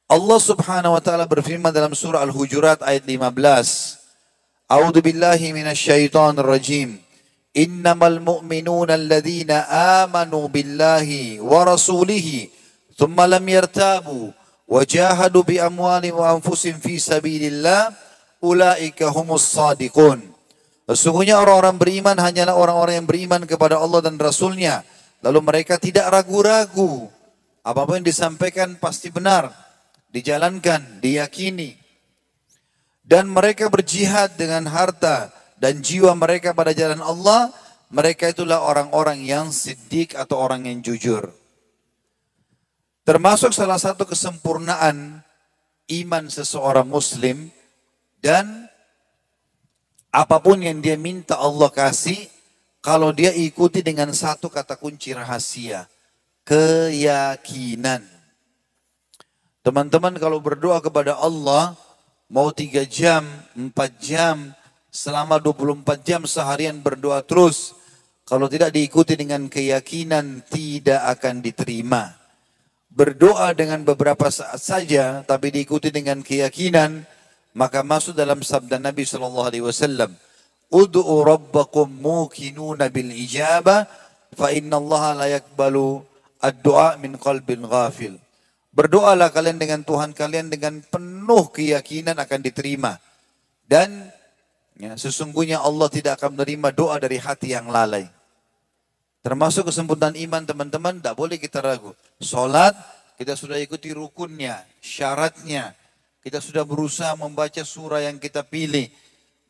Allah Subhanahu wa taala berfirman dalam surah Al-Hujurat ayat 15. A'udzu billahi minasyaitonir rajim. Innamal mu'minuna alladzina amanu billahi wa rasulihi thumma lam yartabu wajahadu bi amwali wa anfusihim fi sabilillah ulaika humus shadiqun. Sesungguhnya orang-orang beriman hanyalah orang-orang yang beriman kepada Allah dan Rasulnya. Lalu mereka tidak ragu-ragu. Apapun yang disampaikan pasti benar. Dijalankan, diyakini. Dan mereka berjihad dengan harta dan jiwa mereka pada jalan Allah. Mereka itulah orang-orang yang siddiq atau orang yang jujur. Termasuk salah satu kesempurnaan iman seseorang muslim, dan apapun yang dia minta Allah kasih, kalau dia ikuti dengan satu kata kunci rahasia, keyakinan. Teman-teman kalau berdoa kepada Allah, mau 3 jam, 4 jam, selama 24 jam seharian berdoa terus, kalau tidak diikuti dengan keyakinan, tidak akan diterima. Berdoa dengan beberapa saat saja, tapi diikuti dengan keyakinan, maka masuk dalam sabda Nabi SAW. Ud'u rabbakum mukinuna bil ijabah, fa inna Allah la yakbalu ad-du'a min qalbin ghafil. Berdoalah kalian dengan Tuhan kalian dengan penuh keyakinan akan diterima. Dan ya, sesungguhnya Allah tidak akan menerima doa dari hati yang lalai. Termasuk kesempurnaan iman teman-teman, tidak boleh kita ragu. Salat, kita sudah ikuti rukunnya, syaratnya. Kita sudah berusaha membaca surah yang kita pilih.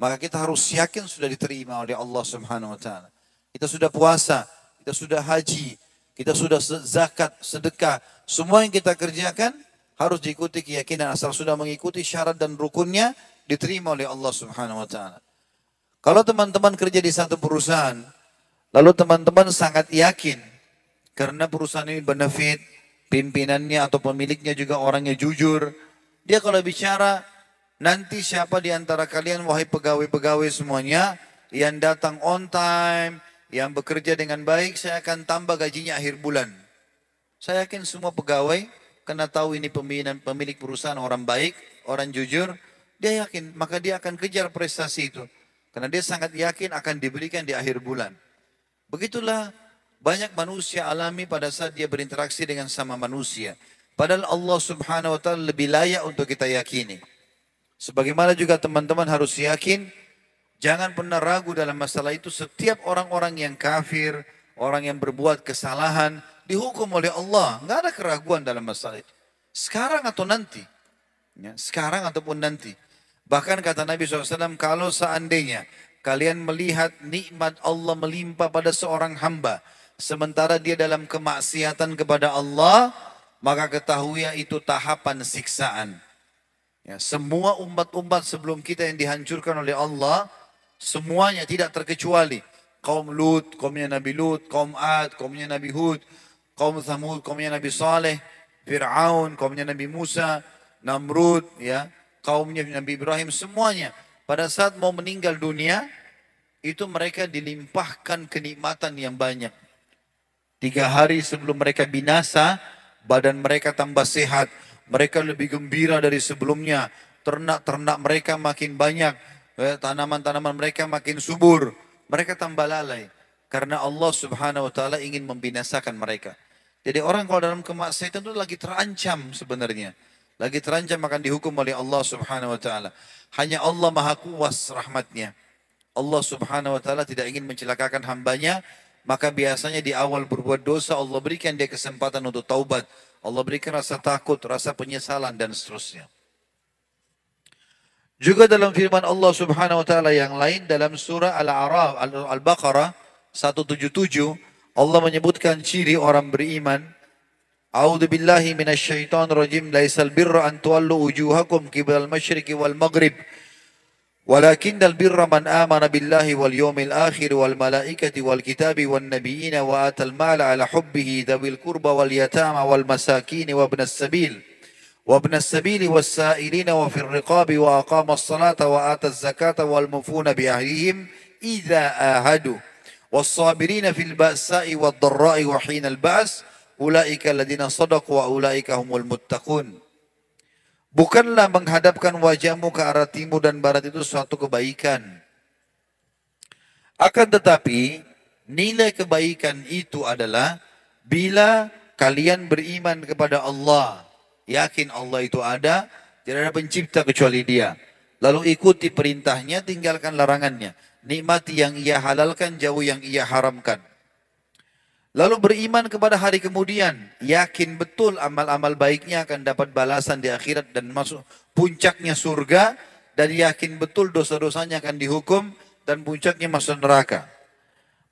Maka kita harus yakin sudah diterima oleh Allah Subhanahu wa taala. Kita sudah puasa, kita sudah haji, kita sudah zakat, sedekah. Semua yang kita kerjakan harus diikuti keyakinan. Asal sudah mengikuti syarat dan rukunnya, diterima oleh Allah Subhanahu wa taala. Kalau teman-teman kerja di satu perusahaan, lalu teman-teman sangat yakin karena perusahaan ini benefit, pimpinannya atau pemiliknya juga orangnya jujur. Dia kalau bicara, nanti siapa di antara kalian wahai pegawai-pegawai semuanya yang datang on time, yang bekerja dengan baik, saya akan tambah gajinya akhir bulan. Saya yakin semua pegawai karena tahu ini pemilik perusahaan orang baik, orang jujur, dia yakin, maka dia akan kejar prestasi itu. Karena dia sangat yakin akan diberikan di akhir bulan. Begitulah banyak manusia alami pada saat dia berinteraksi dengan sama manusia. Padahal Allah Subhanahu wa taala lebih layak untuk kita yakini. Sebagaimana juga teman-teman harus yakin, jangan pernah ragu dalam masalah itu. Setiap orang-orang yang kafir, orang yang berbuat kesalahan, dihukum oleh Allah. Nggak ada keraguan dalam masalah itu. Sekarang atau nanti. Ya, sekarang ataupun nanti. Bahkan kata Nabi SAW, kalau seandainya kalian melihat nikmat Allah melimpah pada seorang hamba, sementara dia dalam kemaksiatan kepada Allah, maka ketahui itu tahapan siksaan. Ya, semua umat-umat sebelum kita yang dihancurkan oleh Allah, semuanya tidak terkecuali. Kaum Lut, kaumnya Nabi Lut, kaum Ad, kaumnya Nabi Hud, kaum Thamud, kaumnya Nabi Saleh, Fir'aun, kaumnya Nabi Musa, Namrud, ya, kaumnya Nabi Ibrahim, semuanya. Pada saat mau meninggal dunia, itu mereka dilimpahkan kenikmatan yang banyak. 3 hari sebelum mereka binasa, badan mereka tambah sehat. Mereka lebih gembira dari sebelumnya. Ternak-ternak mereka makin banyak. Tanaman-tanaman mereka makin subur. Mereka tambah lalai. Karena Allah subhanahu wa ta'ala ingin membinasakan mereka. Jadi orang kalau dalam kemaksiatan itu lagi terancam sebenarnya. Lagi terancam akan dihukum oleh Allah subhanahu wa ta'ala. Hanya Allah maha kuas rahmatnya. Allah subhanahu wa ta'ala tidak ingin mencelakakan hambanya. Maka biasanya di awal berbuat dosa Allah berikan dia kesempatan untuk taubat. Allah berikan rasa takut, rasa penyesalan dan seterusnya. Juga dalam firman Allah subhanahu wa ta'ala yang lain dalam surah Al-A'raf, Al-Baqarah 177. Allah menyebutkan ciri orang beriman. A'udzu billahi minasyaitonir rajim. Laisal birra an tuwallu wujuhakum qiblal masyriqi wal maghrib. Walakinnal birra man amana billahi wal yawmil akhir wal malaikati wal kitabi wan nabiyina wa atal mala ala hubbihi dzawil qurba wal yatama wal masakin wa ibnas sabil was sa'ilina wa fir riqabi wa aqamas salata wa ataz zakata wal mufuna bi ahdihim idza ahadu was sabirina fil ba'sa'i wad dharra'i wa hinal ba's ulaika alladziina shadaqu wa ulaika humul muttaqun. Bukanlah menghadapkan wajahmu ke arah timur dan barat itu suatu kebaikan. Akan tetapi, nilai kebaikan itu adalah bila kalian beriman kepada Allah. Yakin Allah itu ada, tidak ada pencipta kecuali Dia. Lalu ikuti perintahnya, tinggalkan larangannya. Nikmati yang Ia halalkan, jauh yang Ia haramkan. Lalu beriman kepada hari kemudian, yakin betul amal-amal baiknya akan dapat balasan di akhirat dan masuk puncaknya surga, dan yakin betul dosa-dosanya akan dihukum dan puncaknya masuk neraka.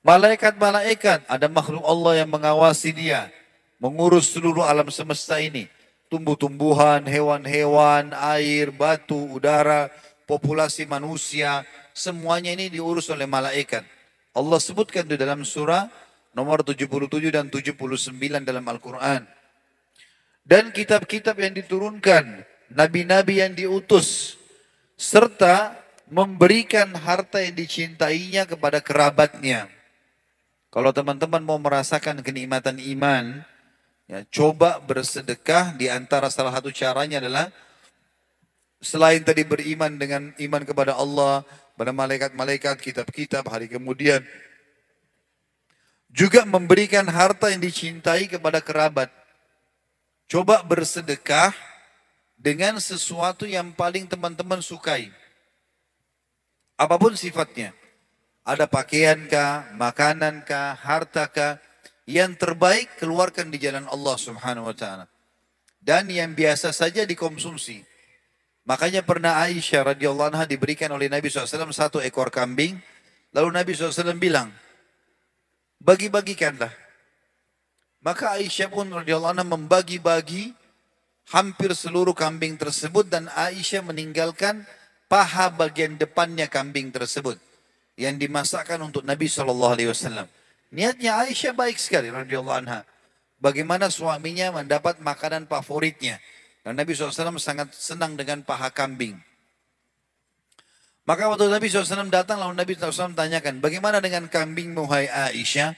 Malaikat-malaikat, ada makhluk Allah yang mengawasi dia, mengurus seluruh alam semesta ini. Tumbuh-tumbuhan, hewan-hewan, air, batu, udara, populasi manusia, semuanya ini diurus oleh malaikat. Allah sebutkan di dalam surah nomor 77 dan 79 dalam Al-Quran. Dan kitab-kitab yang diturunkan, nabi-nabi yang diutus, serta memberikan harta yang dicintainya kepada kerabatnya. Kalau teman-teman mau merasakan kenikmatan iman, ya, coba bersedekah. Di antara salah satu caranya adalah, selain tadi beriman dengan iman kepada Allah, pada malaikat-malaikat, kitab-kitab, hari kemudian, juga memberikan harta yang dicintai kepada kerabat. Coba bersedekah dengan sesuatu yang paling teman-teman sukai. Apapun sifatnya. Ada pakaiankah, makanankah, hartakah. Yang terbaik keluarkan di jalan Allah subhanahu wa ta'ala. Dan yang biasa saja dikonsumsi. Makanya pernah Aisyah radhiyallahu anha diberikan oleh Nabi SAW 1 ekor kambing. Lalu Nabi SAW bilang, bagi-bagikanlah. Maka Aisyah pun radhiyallahu anha membagi-bagi hampir seluruh kambing tersebut, dan Aisyah meninggalkan paha bagian depannya kambing tersebut yang dimasakkan untuk Nabi SAW. Niatnya Aisyah baik sekali radhiyallahu anha. Bagaimana suaminya mendapat makanan favoritnya. Dan Nabi SAW sangat senang dengan paha kambing. Maka waktu Nabi SAW datang, lalu Nabi SAW tanyakan, bagaimana dengan kambingmu hai Aisyah?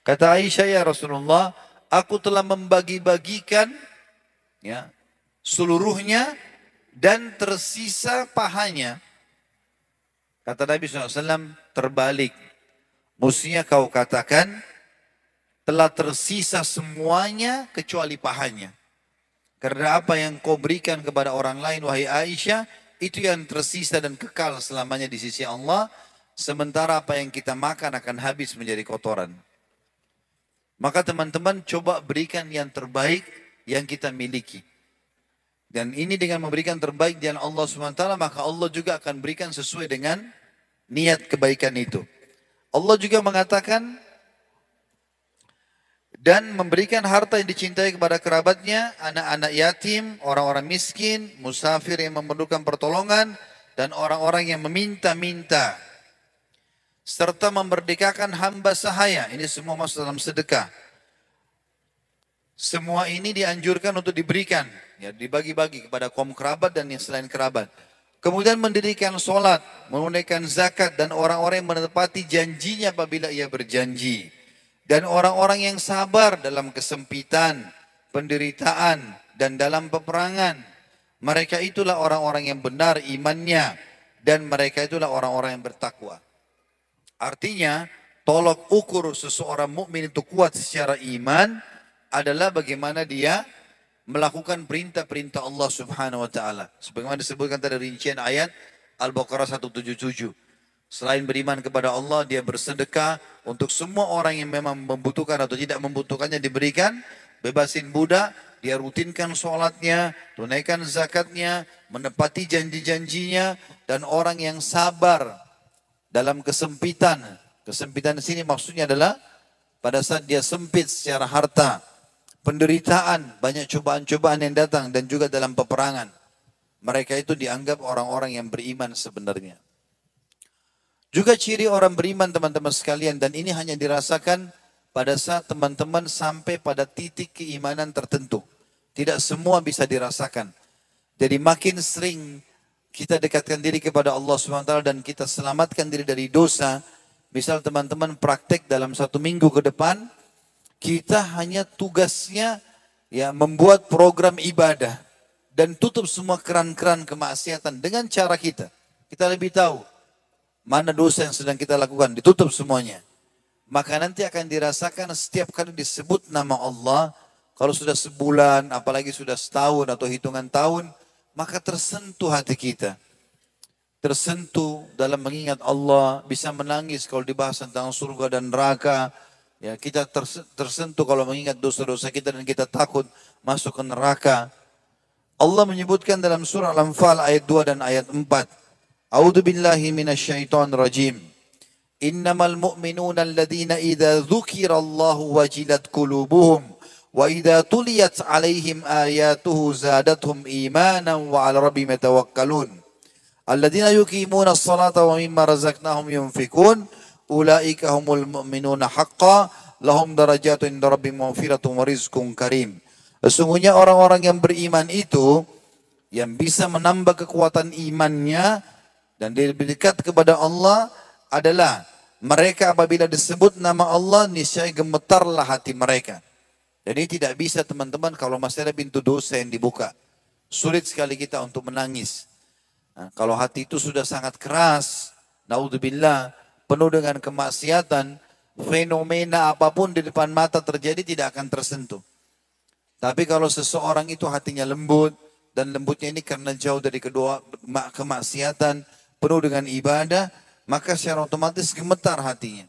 Kata Aisyah, ya Rasulullah, aku telah membagi-bagikan, ya, seluruhnya dan tersisa pahanya. Kata Nabi SAW, terbalik. Mestinya kau katakan, telah tersisa semuanya kecuali pahanya. Karena apa yang kau berikan kepada orang lain, wahai Aisyah, itu yang tersisa dan kekal selamanya di sisi Allah. Sementara apa yang kita makan akan habis menjadi kotoran. Maka teman-teman coba berikan yang terbaik yang kita miliki. Dan ini dengan memberikan terbaik di Allah SWT, maka Allah juga akan berikan sesuai dengan niat kebaikan itu. Allah juga mengatakan, dan memberikan harta yang dicintai kepada kerabatnya, anak-anak yatim, orang-orang miskin, musafir yang memerlukan pertolongan, dan orang-orang yang meminta-minta. Serta memerdekakan hamba sahaya. Ini semua masuk dalam sedekah. Semua ini dianjurkan untuk diberikan, ya, dibagi-bagi kepada kaum kerabat dan yang selain kerabat. Kemudian mendirikan sholat, menunaikan zakat, dan orang-orang yang menepati janjinya apabila ia berjanji. Dan orang-orang yang sabar dalam kesempitan, penderitaan, dan dalam peperangan. Mereka itulah orang-orang yang benar imannya, dan mereka itulah orang-orang yang bertakwa. Artinya, tolok ukur seseorang mukmin itu kuat secara iman adalah bagaimana dia melakukan perintah-perintah Allah Subhanahu wa taala. Sebagaimana disebutkan tadi rincian ayat Al-Baqarah 177. Selain beriman kepada Allah, dia bersedekah untuk semua orang yang memang membutuhkan atau tidak membutuhkannya diberikan, bebasin budak, dia rutinkan sholatnya, tunaikan zakatnya, menepati janji-janjinya, dan orang yang sabar dalam kesempitan. Kesempitan di sini maksudnya adalah pada saat dia sempit secara harta, penderitaan, banyak cobaan-cobaan yang datang, dan juga dalam peperangan. Mereka itu dianggap orang-orang yang beriman sebenarnya. Juga ciri orang beriman teman-teman sekalian, dan ini hanya dirasakan pada saat teman-teman sampai pada titik keimanan tertentu. Tidak semua bisa dirasakan. Jadi makin sering kita dekatkan diri kepada Allah SWT dan kita selamatkan diri dari dosa. Misal teman-teman praktek dalam 1 minggu ke depan, kita hanya tugasnya ya membuat program ibadah dan tutup semua keran-keran kemaksiatan dengan cara kita. Kita lebih tahu mana dosa yang sedang kita lakukan, ditutup semuanya. Maka nanti akan dirasakan setiap kali disebut nama Allah, kalau sudah sebulan, apalagi sudah setahun atau hitungan tahun, maka tersentuh hati kita. Tersentuh dalam mengingat Allah, bisa menangis kalau dibahas tentang surga dan neraka. Ya, kita tersentuh kalau mengingat dosa-dosa kita dan kita takut masuk ke neraka. Allah menyebutkan dalam surah Al-Anfal ayat 2 dan ayat 4. A'udzu billahi minasyaitonir rajim. Innamal mu'minuna alladziina idza dzukirallahu wajilat qulubuhum wa idza tuliyat 'alaihim ayatuhu zadatuhum imanan wa 'ala rabbihim yatawakkalun. Alladziina yuqimuna as-salata wa mimma razaqnahum yunfikun. Ulaika humul mu'minuna haqqan lahum darajatun inda rabbihim maghfiratun wa rizqun karim. Sesungguhnya orang-orang yang beriman itu yang bisa menambah kekuatan imannya dan lebih dekat kepada Allah adalah mereka apabila disebut nama Allah niscaya gemetarlah hati mereka. Jadi tidak bisa teman-teman kalau masih ada pintu dosa yang dibuka. Sulit sekali kita untuk menangis. Nah, kalau hati itu sudah sangat keras, naudzubillah, penuh dengan kemaksiatan, fenomena apapun di depan mata terjadi tidak akan tersentuh. Tapi kalau seseorang itu hatinya lembut, dan lembutnya ini karena jauh dari kedua kemaksiatan, penuh dengan ibadah, maka secara otomatis gemetar hatinya.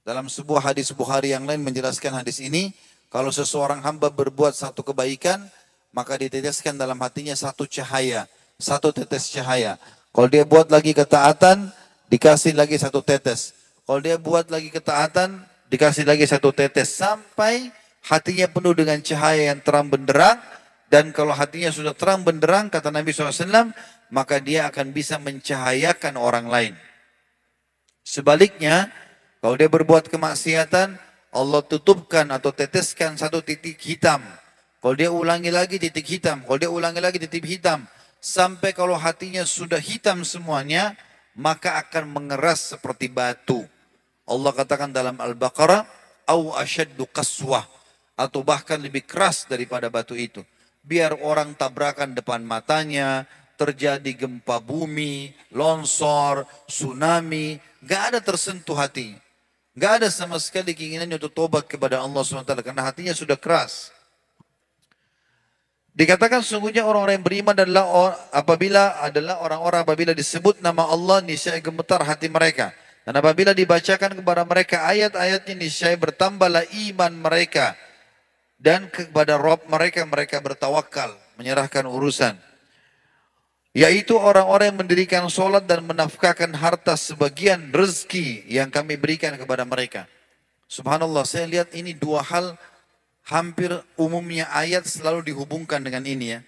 Dalam sebuah hadis Bukhari yang lain menjelaskan hadis ini, kalau seseorang hamba berbuat satu kebaikan, maka diteteskan dalam hatinya satu cahaya, satu tetes cahaya. Kalau dia buat lagi ketaatan, dikasih lagi satu tetes. Kalau dia buat lagi ketaatan, dikasih lagi satu tetes. Sampai hatinya penuh dengan cahaya yang terang benderang. Dan kalau hatinya sudah terang benderang, kata Nabi SAW, maka dia akan bisa mencahayakan orang lain. Sebaliknya, kalau dia berbuat kemaksiatan, Allah tutupkan atau teteskan satu titik hitam. Kalau dia ulangi lagi titik hitam, kalau dia ulangi lagi titik hitam. Sampai kalau hatinya sudah hitam semuanya, maka akan mengeras seperti batu. Allah katakan dalam Al-Baqarah, au asyaddu qaswah, atau bahkan lebih keras daripada batu itu. Biar orang tabrakan depan matanya, terjadi gempa bumi, longsor, tsunami, gak ada tersentuh hatinya. Gak ada sama sekali keinginannya untuk tobat kepada Allah SWT karena hatinya sudah keras. Dikatakan sesungguhnya orang-orang yang beriman adalah orang-orang apabila disebut nama Allah niscaya gemetar hati mereka. Dan apabila dibacakan kepada mereka ayat-ayatnya niscaya bertambahlah iman mereka. Dan kepada Rabb mereka bertawakal, menyerahkan urusan. Yaitu orang-orang yang mendirikan solat dan menafkahkan harta sebagian rezeki yang kami berikan kepada mereka. Subhanallah, saya lihat ini dua hal hampir umumnya ayat selalu dihubungkan dengan ini ya.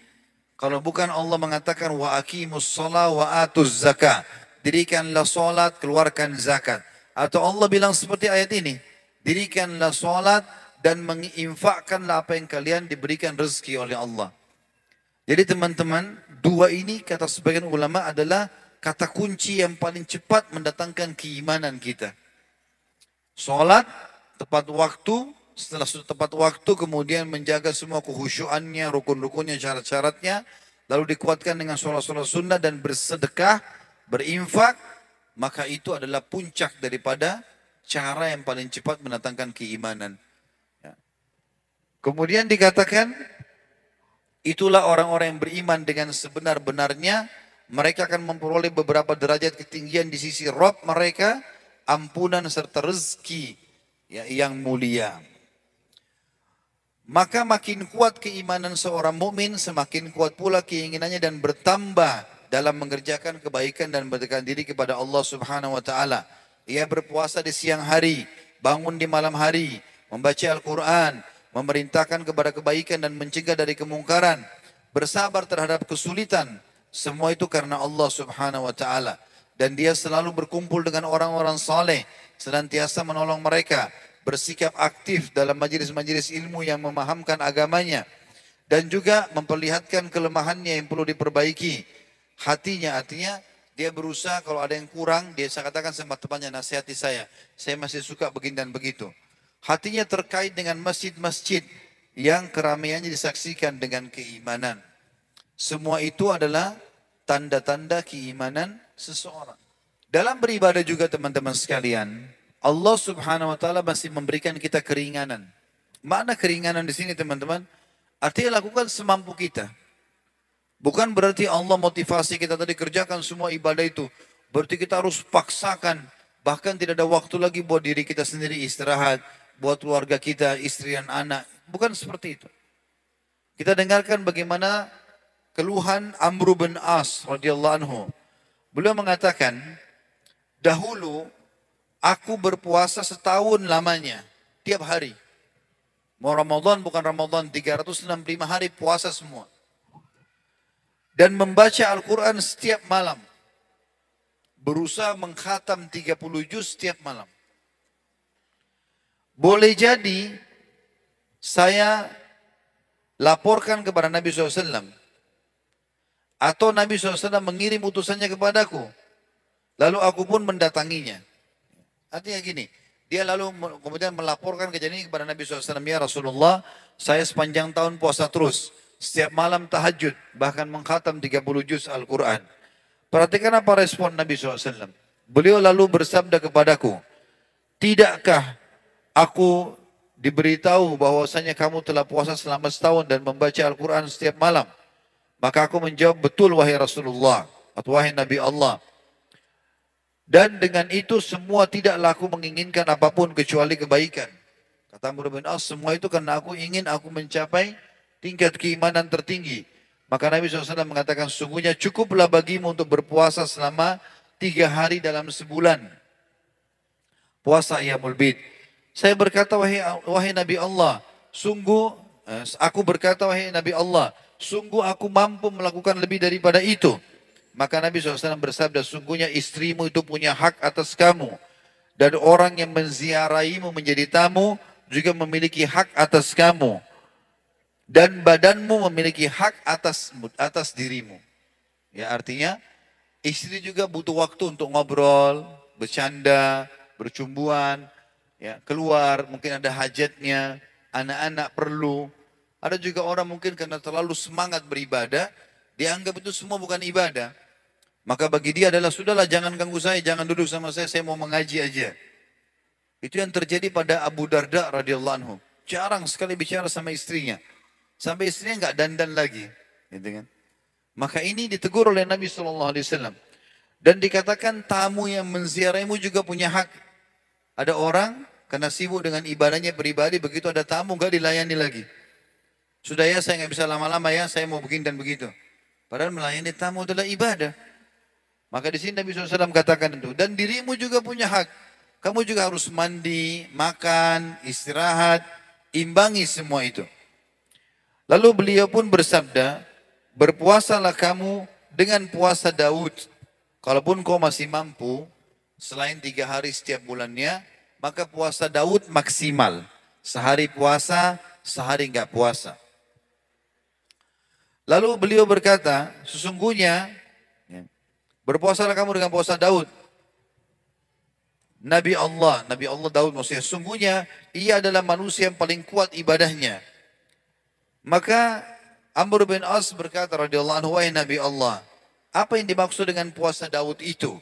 Kalau bukan Allah mengatakan wa aqimus shalah wa atuz zakah, dirikanlah salat, keluarkan zakat. Atau Allah bilang seperti ayat ini, dirikanlah salat dan menginfakkanlah apa yang kalian diberikan rezeki oleh Allah. Jadi teman-teman, dua ini kata sebagian ulama adalah kata kunci yang paling cepat mendatangkan keimanan kita. Salat tepat waktu, setelah sudah tepat waktu kemudian menjaga semua kekhusyuannya, rukun-rukunnya, syarat-syaratnya, lalu dikuatkan dengan sholat-sholat sunnah dan bersedekah, berinfak, maka itu adalah puncak daripada cara yang paling cepat mendatangkan keimanan. Ya. Kemudian dikatakan, itulah orang-orang yang beriman dengan sebenar-benarnya, mereka akan memperoleh beberapa derajat ketinggian di sisi Rabb mereka, ampunan serta rezeki ya, yang mulia. Maka makin kuat keimanan seorang mukmin, semakin kuat pula keinginannya dan bertambah dalam mengerjakan kebaikan dan mendekatkan diri kepada Allah Subhanahu wa taala. Ia berpuasa di siang hari, bangun di malam hari, membaca Al-Qur'an, memerintahkan kepada kebaikan dan mencegah dari kemungkaran, bersabar terhadap kesulitan. Semua itu karena Allah Subhanahu wa taala. Dan dia selalu berkumpul dengan orang-orang saleh, senantiasa menolong mereka, bersikap aktif dalam majelis-majelis ilmu yang memahamkan agamanya, dan juga memperlihatkan kelemahannya yang perlu diperbaiki. Hatinya, artinya dia berusaha kalau ada yang kurang, dia katakan sama temannya, nasihati saya masih suka begini dan begitu. Hatinya terkait dengan masjid-masjid yang keramaiannya disaksikan dengan keimanan. Semua itu adalah tanda-tanda keimanan seseorang. Dalam beribadah juga teman-teman sekalian, Allah Subhanahu wa taala masih memberikan kita keringanan. Mana keringanan di sini teman-teman? Artinya lakukan semampu kita. Bukan berarti Allah motivasi kita tadi kerjakan semua ibadah itu. Berarti kita harus paksakan. Bahkan tidak ada waktu lagi buat diri kita sendiri istirahat. Buat keluarga kita, istri dan anak. Bukan seperti itu. Kita dengarkan bagaimana keluhan Amr bin As radhiyallahu anhu. Beliau mengatakan, dahulu aku berpuasa setahun lamanya, tiap hari. Mau Ramadan bukan Ramadan, 365 hari puasa semua. Dan membaca Al-Quran setiap malam. Berusaha mengkhatam 30 juz setiap malam. Boleh jadi saya laporkan kepada Nabi SAW. Atau Nabi SAW mengirim utusannya kepadaku. Lalu aku pun mendatanginya. Artinya gini, dia lalu kemudian melaporkan kejadian ini kepada Nabi SAW. Ya Rasulullah, saya sepanjang tahun puasa terus. Setiap malam tahajud, bahkan mengkhatam 30 juz Al-Quran. Perhatikan apa respon Nabi SAW. Beliau lalu bersabda kepadaku, tidakkah aku diberitahu bahwasanya kamu telah puasa selama setahun dan membaca Al-Quran setiap malam? Maka aku menjawab, betul wahai Rasulullah, atau wahai Nabi Allah. Dan dengan itu semua tidaklah aku menginginkan apapun kecuali kebaikan. Kata Amr bin As, semua itu karena aku mencapai tingkat keimanan tertinggi. Maka Nabi SAW mengatakan, sungguhnya cukuplah bagimu untuk berpuasa selama 3 hari dalam sebulan. Puasa Ayyamul Bid. Saya berkata, wahai Nabi Allah, aku berkata, wahai Nabi Allah, sungguh aku mampu melakukan lebih daripada itu. Maka Nabi SAW bersabda, sungguhnya istrimu itu punya hak atas kamu. Dan orang yang menziarahimu menjadi tamu juga memiliki hak atas kamu. Dan badanmu memiliki hak atas dirimu. Ya, artinya istri juga butuh waktu untuk ngobrol, bercanda, bercumbuan, ya, keluar, mungkin ada hajatnya, anak-anak perlu. Ada juga orang mungkin karena terlalu semangat beribadah, dianggap itu semua bukan ibadah. Maka bagi dia adalah, sudahlah jangan ganggu saya, jangan duduk sama saya mau mengaji aja. Itu yang terjadi pada Abu Darda radhiyallahu anhu. Jarang sekali bicara sama istrinya. sampai istrinya nggak dandan lagi, gitu kan? Maka ini ditegur oleh Nabi SAW. Dan dikatakan tamu yang menziarahimu juga punya hak. Ada orang karena sibuk dengan ibadahnya pribadi, begitu ada tamu nggak dilayani lagi. Sudah ya, saya nggak bisa lama-lama ya, saya mau begini dan begitu. Padahal melayani tamu adalah ibadah. Maka di sini Nabi SAW katakan itu. Dan dirimu juga punya hak. Kamu juga harus mandi, makan, istirahat, imbangi semua itu. Lalu beliau pun bersabda, berpuasalah kamu dengan puasa Daud. Kalaupun kau masih mampu, selain 3 hari setiap bulannya, maka puasa Daud maksimal. Sehari puasa, sehari enggak puasa. Lalu beliau berkata, sesungguhnya, berpuasalah kamu dengan puasa Daud. Nabi Allah Daud maksudnya, sesungguhnya ia adalah manusia yang paling kuat ibadahnya. Maka Amr bin As berkata radhiyallahu anhu, wahai Nabi Allah, apa yang dimaksud dengan puasa Daud itu?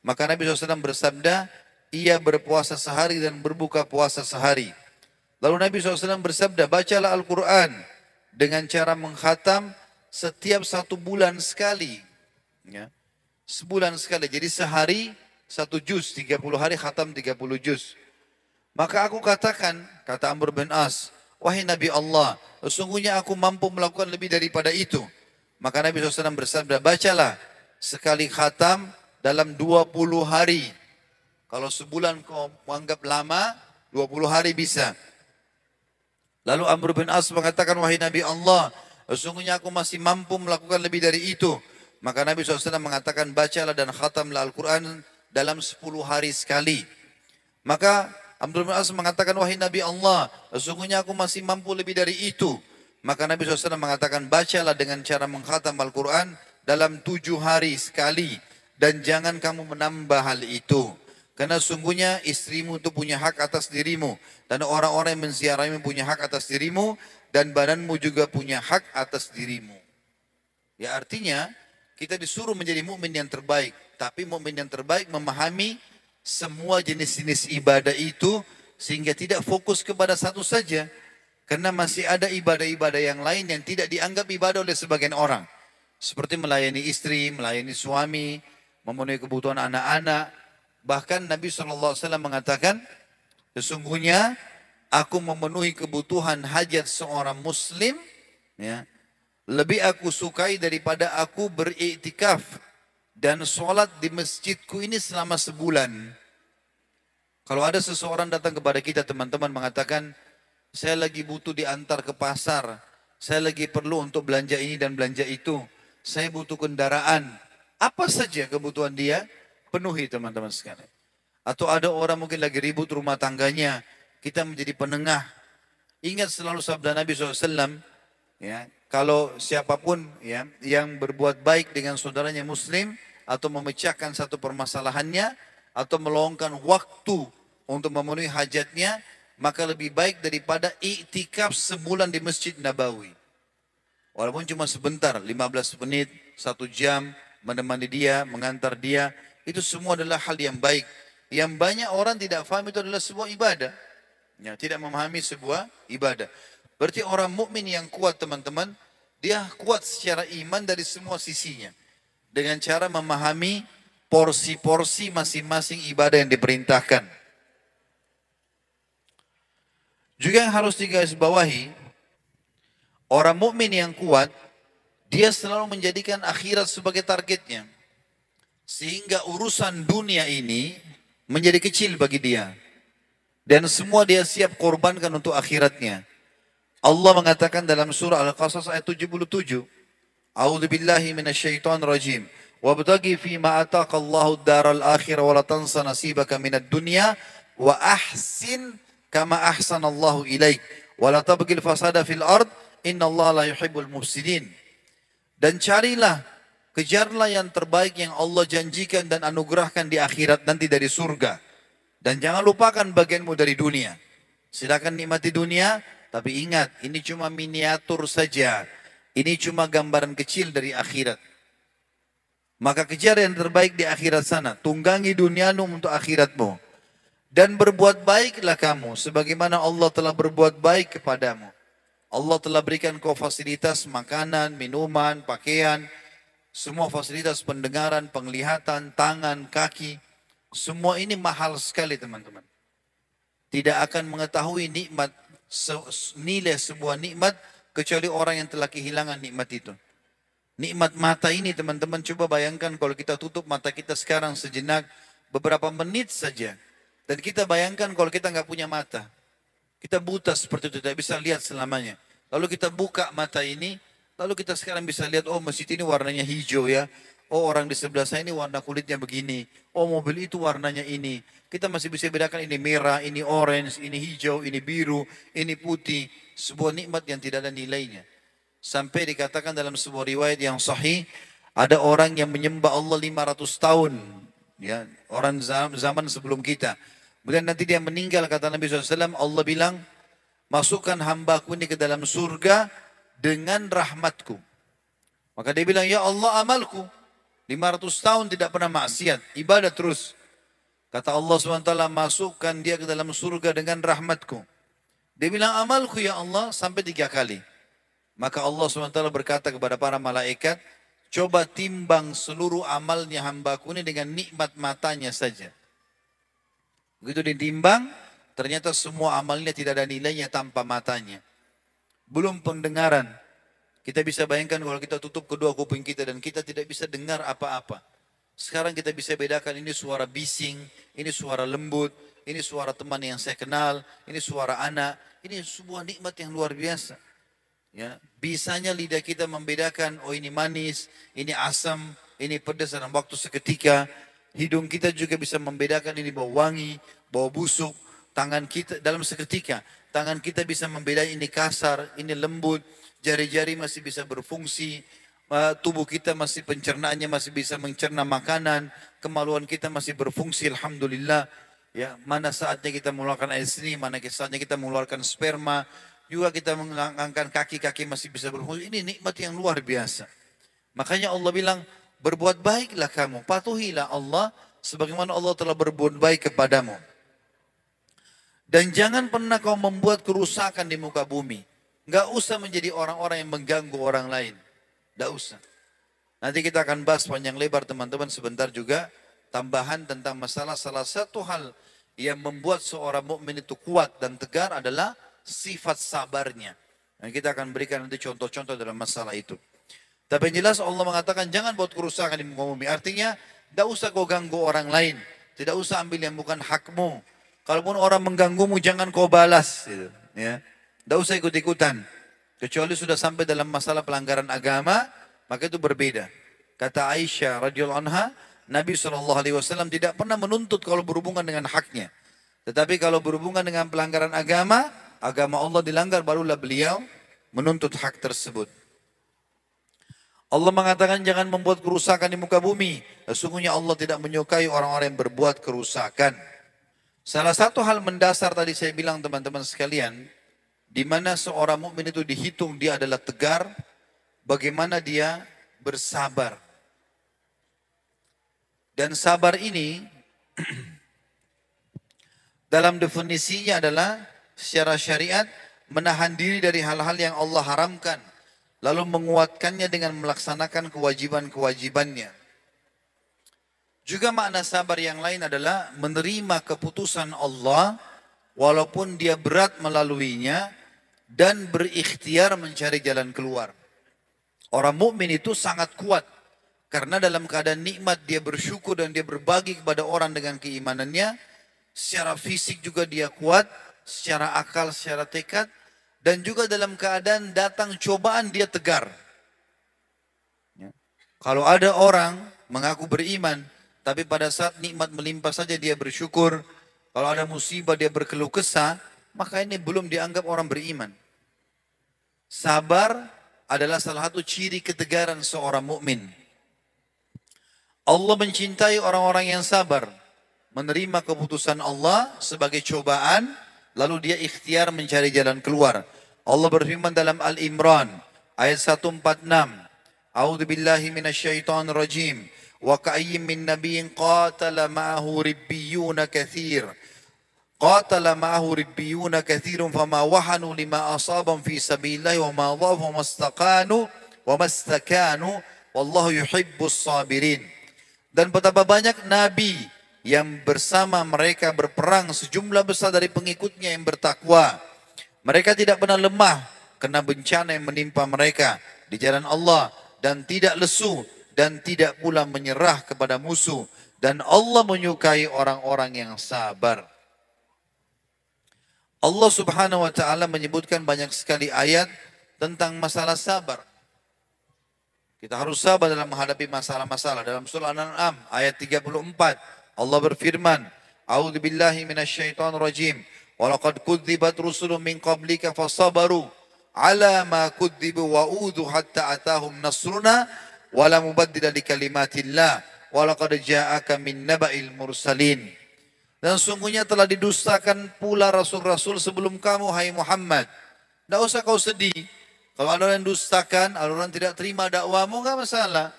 Maka Nabi SAW bersabda, ia berpuasa sehari dan berbuka puasa sehari. Lalu Nabi SAW bersabda, bacalah Al-Quran dengan cara mengkhatam setiap 1 bulan sekali. Ya. Sebulan sekali, jadi sehari 1 juz, 30 hari khatam 30 juz. Maka aku katakan, kata Amr bin As, wahai Nabi Allah, sesungguhnya aku mampu melakukan lebih daripada itu. Maka Nabi SAW bersabda, bacalah sekali khatam dalam 20 hari. Kalau sebulan kau menganggap lama, 20 hari bisa. Lalu Amr bin As mengatakan, wahai Nabi Allah, sesungguhnya aku masih mampu melakukan lebih dari itu. Maka Nabi SAW mengatakan, bacalah dan khatamlah Al-Quran dalam 10 hari sekali. Maka Amr bin As mengatakan, wahai Nabi Allah, sesungguhnya aku masih mampu lebih dari itu. Maka Nabi SAW mengatakan, bacalah dengan cara mengkhatam Al-Quran dalam 7 hari sekali. Dan jangan kamu menambah hal itu. Karena sungguhnya istrimu itu punya hak atas dirimu. Dan orang-orang yang menziarahimu punya hak atas dirimu. Dan badanmu juga punya hak atas dirimu. Ya artinya, kita disuruh menjadi mukmin yang terbaik. Tapi mukmin yang terbaik memahami semua jenis-jenis ibadah itu. Sehingga tidak fokus kepada satu saja. Karena masih ada ibadah-ibadah yang lain yang tidak dianggap ibadah oleh sebagian orang. Seperti melayani istri, melayani suami, memenuhi kebutuhan anak-anak. Bahkan Nabi SAW mengatakan, sesungguhnya aku memenuhi kebutuhan hajat seorang muslim, ya, lebih aku sukai daripada aku beriktikaf dan sholat di masjidku ini selama sebulan. Kalau ada seseorang datang kepada kita teman-teman mengatakan, saya lagi butuh diantar ke pasar, saya lagi perlu untuk belanja ini dan belanja itu, saya butuh kendaraan, apa saja kebutuhan dia, penuhi teman-teman sekalian. Atau ada orang mungkin lagi ribut rumah tangganya, kita menjadi penengah. Ingat selalu sabda Nabi SAW, ya, kalau siapapun ya, yang berbuat baik dengan saudaranya muslim, atau memecahkan satu permasalahannya, atau meluangkan waktu untuk memenuhi hajatnya, maka lebih baik daripada iktikaf sebulan di Masjid Nabawi. Walaupun cuma sebentar, 15 menit, 1 jam, menemani dia, mengantar dia, itu semua adalah hal yang baik. Yang banyak orang tidak faham itu adalah sebuah ibadah. Ya, tidak memahami sebuah ibadah. Berarti orang mukmin yang kuat teman-teman, dia kuat secara iman dari semua sisinya. Dengan cara memahami porsi-porsi masing-masing ibadah yang diperintahkan. Juga yang harus digarisbawahi, orang mukmin yang kuat, dia selalu menjadikan akhirat sebagai targetnya. Sehingga urusan dunia ini menjadi kecil bagi dia. Dan semua dia siap korbankan untuk akhiratnya. Allah mengatakan dalam surah Al-Qasas ayat 77. A'udzu billahi minasyaitonir rajim. Wabtaghi fima ataka Allahu ad-daral akhirah wa la tansa nasibaka minad dunya wa ahsin kama ahsanallahu ilaik wa la tabghil fasada fil ard innallaha la yuhibbul mufsidin. Dan carilah, kejarlah yang terbaik yang Allah janjikan dan anugerahkan di akhirat nanti dari surga. Dan jangan lupakan bagianmu dari dunia. Silakan nikmati dunia, tapi ingat, ini cuma miniatur saja. Ini cuma gambaran kecil dari akhirat. Maka kejar yang terbaik di akhirat sana. Tunggangi duniamu untuk akhiratmu. Dan berbuat baiklah kamu, sebagaimana Allah telah berbuat baik kepadamu. Allah telah berikan kau fasilitas makanan, minuman, pakaian, semua fasilitas pendengaran, penglihatan, tangan, kaki. Semua ini mahal sekali teman-teman. Tidak akan mengetahui nikmat, nilai sebuah nikmat kecuali orang yang telah kehilangan nikmat itu. Nikmat mata ini teman-teman, coba bayangkan kalau kita tutup mata kita sekarang sejenak, beberapa menit saja. Dan kita bayangkan kalau kita nggak punya mata. Kita buta seperti itu, tidak bisa lihat selamanya. Lalu kita buka mata ini, lalu kita sekarang bisa lihat, oh masjid ini warnanya hijau ya. Oh orang di sebelah saya ini warna kulitnya begini. Oh mobil itu warnanya ini. Kita masih bisa bedakan ini merah, ini orange, ini hijau, ini biru, ini putih. Sebuah nikmat yang tidak ada nilainya. Sampai dikatakan dalam sebuah riwayat yang sahih, ada orang yang menyembah Allah 500 tahun. Ya, orang zaman sebelum kita. Kemudian nanti dia meninggal, kata Nabi SAW, Allah bilang, masukkan hambaku ini ke dalam surga dengan rahmatku. Maka dia bilang, ya Allah amalku. 500 tahun tidak pernah maksiat, ibadah terus. Kata Allah SWT, masukkan dia ke dalam surga dengan rahmatku. Dia bilang, amalku ya Allah, sampai 3 kali. Maka Allah SWT berkata kepada para malaikat, coba timbang seluruh amalnya hambaku ini dengan nikmat matanya saja. Begitu ditimbang, ternyata semua amalnya tidak ada nilainya tanpa matanya. Belum pendengaran. Kita bisa bayangkan kalau kita tutup kedua kuping kita dan kita tidak bisa dengar apa-apa. Sekarang kita bisa bedakan ini suara bising, ini suara lembut, ini suara teman yang saya kenal, ini suara anak. Ini sebuah nikmat yang luar biasa. Ya, bisanya lidah kita membedakan, oh ini manis, ini asam, ini pedas dalam waktu seketika. Hidung kita juga bisa membedakan ini bau wangi, bau busuk. Tangan kita dalam seketika, tangan kita bisa membedakan ini kasar, ini lembut. Jari-jari masih bisa berfungsi. Tubuh kita masih pencernaannya masih bisa mencerna makanan. Kemaluan kita masih berfungsi, alhamdulillah. Ya, mana saatnya kita mengeluarkan air seni, mana saatnya kita mengeluarkan sperma. Juga kita mengangkat kaki-kaki masih bisa berfungsi. Ini nikmat yang luar biasa. Makanya Allah bilang, berbuat baiklah kamu, patuhilah Allah sebagaimana Allah telah berbuat baik kepadamu. Dan jangan pernah kau membuat kerusakan di muka bumi. Enggak usah menjadi orang-orang yang mengganggu orang lain. Enggak usah. Nanti kita akan bahas panjang lebar teman-teman sebentar juga. Tambahan tentang masalah salah satu hal yang membuat seorang mukmin itu kuat dan tegar adalah sifat sabarnya. Dan kita akan berikan nanti contoh-contoh dalam masalah itu. Tapi yang jelas Allah mengatakan jangan buat kerusakan di muka bumi. Artinya tidak usah kau ganggu orang lain. Tidak usah ambil yang bukan hakmu. Kalaupun orang mengganggumu jangan kau balas. Gitu, ya. Tidak usah ikut-ikutan. Kecuali sudah sampai dalam masalah pelanggaran agama, maka itu berbeda. Kata Aisyah radhiyallahu anha, Nabi SAW tidak pernah menuntut kalau berhubungan dengan haknya. Tetapi kalau berhubungan dengan pelanggaran agama, agama Allah dilanggar, barulah beliau menuntut hak tersebut. Allah mengatakan jangan membuat kerusakan di muka bumi. Sesungguhnya Allah tidak menyukai orang-orang yang berbuat kerusakan. Salah satu hal mendasar tadi saya bilang teman-teman sekalian, di mana seorang mukmin itu dihitung dia adalah tegar, bagaimana dia bersabar. Dan sabar ini dalam definisinya adalah secara syariat menahan diri dari hal-hal yang Allah haramkan, lalu menguatkannya dengan melaksanakan kewajiban-kewajibannya. Juga makna sabar yang lain adalah menerima keputusan Allah walaupun dia berat melaluinya dan berikhtiar mencari jalan keluar. Orang mukmin itu sangat kuat karena dalam keadaan nikmat dia bersyukur dan dia berbagi kepada orang dengan keimanannya. Secara fisik juga dia kuat, secara akal, secara tekad, dan juga dalam keadaan datang cobaan dia tegar. Ya. Kalau ada orang mengaku beriman, tapi pada saat nikmat melimpah saja dia bersyukur, kalau ada musibah dia berkeluh kesah, maka ini belum dianggap orang beriman. Sabar adalah salah satu ciri ketegaran seorang mukmin. Allah mencintai orang-orang yang sabar, menerima keputusan Allah sebagai cobaan, lalu dia ikhtiar mencari jalan keluar. Allah berfirman dalam Al-Imran ayat 146, A'udzu billahi minasyaitonir rajim. Wa ka'ayyin min nabiyyin qatala ma'ahu ribbiyun katsir. Qatala ma'ahu ribbiyuna katsirun fama wahanu lima asabam fi sabilillah wa ma dhafu wa mastakanu wallahu yuhibbus sabirin. Dan betapa banyak nabi yang bersama mereka berperang sejumlah besar dari pengikutnya yang bertakwa. Mereka tidak pernah lemah kena bencana yang menimpa mereka di jalan Allah dan tidak lesu dan tidak pula menyerah kepada musuh, dan Allah menyukai orang-orang yang sabar. Allah Subhanahu wa taala menyebutkan banyak sekali ayat tentang masalah sabar. Kita harus sabar dalam menghadapi masalah-masalah. Dalam surah Al-An'am ayat 34 Allah berfirman, A'udzu billahi minasyaitonir rajim. Walaqad kudzibat rusulun min qablika fasabaru ala ma kudzibu wa udhu hatta atahum nasruna wa la mubaddila li kalimatillah wa laqad ja'aka min naba'il mursalin. Dan sungguhnya telah didustakan pula rasul-rasul sebelum kamu, hai Muhammad. Tidak usah kau sedih. Kalau ada orang dustakan, ada orang tidak terima dakwamu, enggak masalah.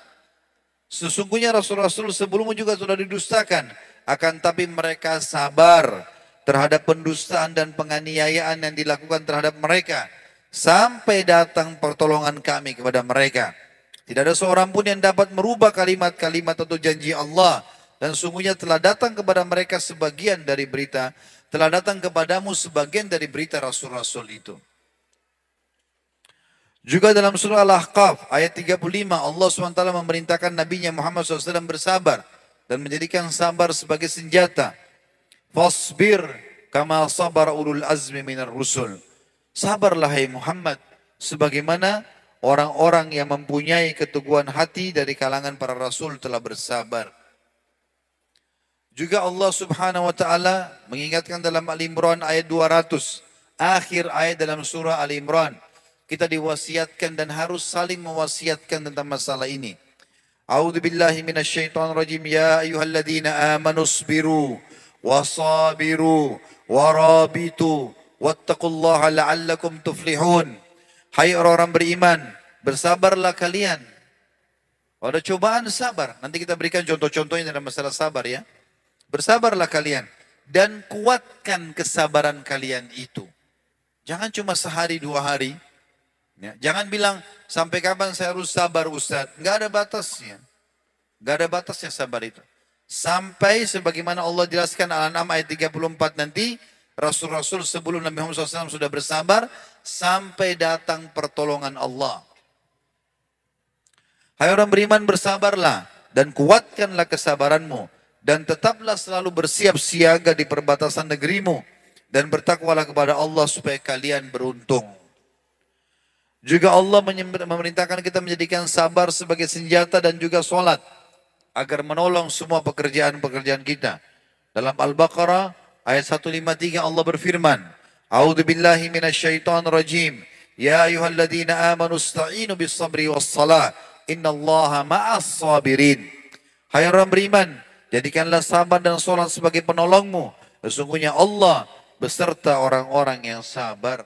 Sesungguhnya rasul-rasul sebelummu juga sudah didustakan. Akan tapi mereka sabar terhadap pendustaan dan penganiayaan yang dilakukan terhadap mereka. Sampai datang pertolongan kami kepada mereka. Tidak ada seorang pun yang dapat merubah kalimat-kalimat atau janji Allah. Dan sungguhnya telah datang kepada mereka sebagian dari berita. Telah datang kepadamu sebagian dari berita rasul-rasul itu. Juga dalam surah Al-Ahqaf ayat 35 Allah SWT memerintahkan Nabi Muhammad SAW bersabar. Dan menjadikan sabar sebagai senjata. Fasbir kama sabar ulul azmi minar rusul. Sabarlah hai Muhammad, sebagaimana orang-orang yang mempunyai keteguhan hati dari kalangan para rasul telah bersabar. Juga Allah Subhanahu wa taala mengingatkan dalam Al-Imran ayat 200, akhir ayat dalam surah Al-Imran. Kita diwasiatkan dan harus saling mewasiatkan tentang masalah ini. A'udzu billahi minasyaitonir rajim. Ya ayyuhalladzina amanu sabiru wasabiru warabitu wattaqullaha la'allakum tuflihun. Hai orang-orang beriman, bersabarlah kalian. Ada cobaan, sabar. Nanti kita berikan contoh-contohnya dalam masalah sabar ya. Bersabarlah kalian dan kuatkan kesabaran kalian itu. Jangan cuma sehari dua hari. Ya. Jangan bilang sampai kapan saya harus sabar Ustaz. Enggak ada batasnya. Enggak ada batasnya sabar itu. Sampai sebagaimana Allah jelaskan Al-An'am ayat 34 nanti, Rasul-Rasul sebelum Nabi Muhammad SAW sudah bersabar sampai datang pertolongan Allah. Hai orang beriman, bersabarlah dan kuatkanlah kesabaranmu dan tetaplah selalu bersiap siaga di perbatasan negerimu dan bertakwalah kepada Allah supaya kalian beruntung. Juga Allah memerintahkan kita menjadikan sabar sebagai senjata dan juga sholat agar menolong semua pekerjaan-pekerjaan kita. Dalam Al-Baqarah ayat 153 Allah berfirman, A'udzu billahi minasyaitonir rajim. Ya ayyuhalladzina amanu ista'inu bis-sabri was-shalah. Innallaha ma'as sabirin. Hai orang beriman, jadikanlah sabar dan sholat sebagai penolongmu. Sesungguhnya Allah beserta orang-orang yang sabar.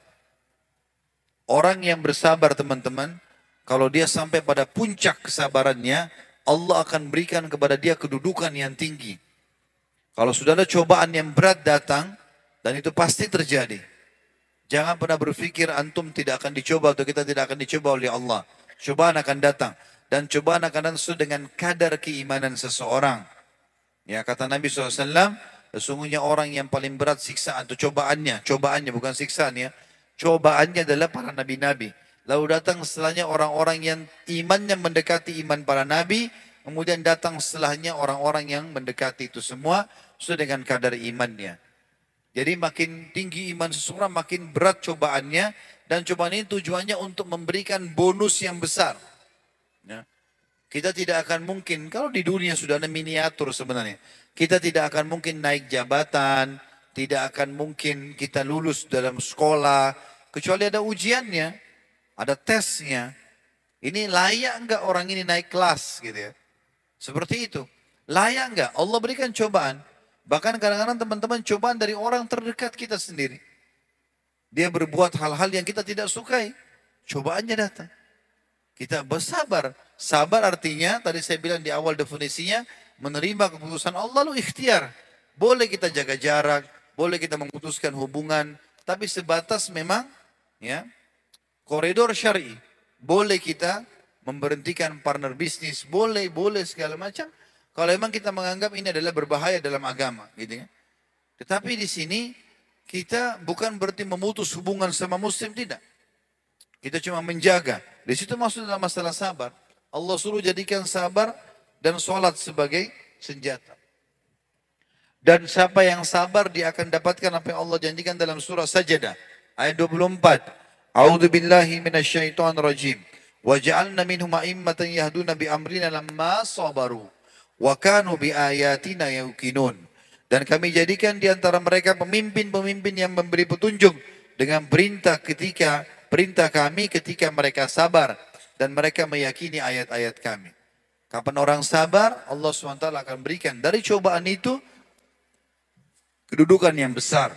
Orang yang bersabar teman-teman, kalau dia sampai pada puncak kesabarannya, Allah akan berikan kepada dia kedudukan yang tinggi. Kalau sudah ada cobaan yang berat datang, dan itu pasti terjadi. Jangan pernah berpikir antum tidak akan dicoba atau kita tidak akan dicoba oleh Allah. Cobaan akan datang. Dan cobaan akan datang sesuai dengan kadar keimanan seseorang. Ya, kata Nabi SAW, sesungguhnya orang yang paling berat siksaan atau cobaannya bukan siksaan ya. Cobaannya adalah para nabi-nabi. Lalu datang setelahnya orang-orang yang imannya mendekati iman para nabi. Kemudian datang setelahnya orang-orang yang mendekati itu semua sesuai dengan kadar imannya. Jadi makin tinggi iman seseorang, makin berat cobaannya. Dan cobaan ini tujuannya untuk memberikan bonus yang besar. Ya. Kita tidak akan mungkin, kalau di dunia sudah ada miniatur sebenarnya. Kita tidak akan mungkin naik jabatan. Tidak akan mungkin kita lulus dalam sekolah. Kecuali ada ujiannya. Ada tesnya. Ini layak enggak orang ini naik kelas gitu ya. Seperti itu. Layak enggak? Allah berikan cobaan. Bahkan kadang-kadang teman-teman cobaan dari orang terdekat kita sendiri. Dia berbuat hal-hal yang kita tidak sukai. Cobaannya datang. Kita bersabar. Sabar artinya, tadi saya bilang di awal definisinya, menerima keputusan Allah lalu ikhtiar. Boleh kita jaga jarak. boleh kita memutuskan hubungan, tapi sebatas memang ya koridor syar'i. Boleh kita memberhentikan partner bisnis, boleh segala macam. Kalau memang kita menganggap ini adalah berbahaya dalam agama, gitu ya. Tetapi di sini kita bukan berarti memutus hubungan sama muslim, tidak. Kita cuma menjaga. Di situ maksud dalam masalah sabar. Allah suruh jadikan sabar dan sholat sebagai senjata. Dan siapa yang sabar dia akan dapatkan apa yang Allah janjikan dalam surah Sajadah ayat 24. A'udzu billahi minasyaitonir rajim. Wa ja'alna minhum a'immatan yahduna bi amrina lamma sabaru wa kanu bi ayatina yuqinun. Dan kami jadikan di antara mereka pemimpin-pemimpin yang memberi petunjuk dengan perintah kami ketika mereka sabar dan mereka meyakini ayat-ayat kami. Kapan orang sabar, Allah SWT akan berikan dari cobaan itu kedudukan yang besar.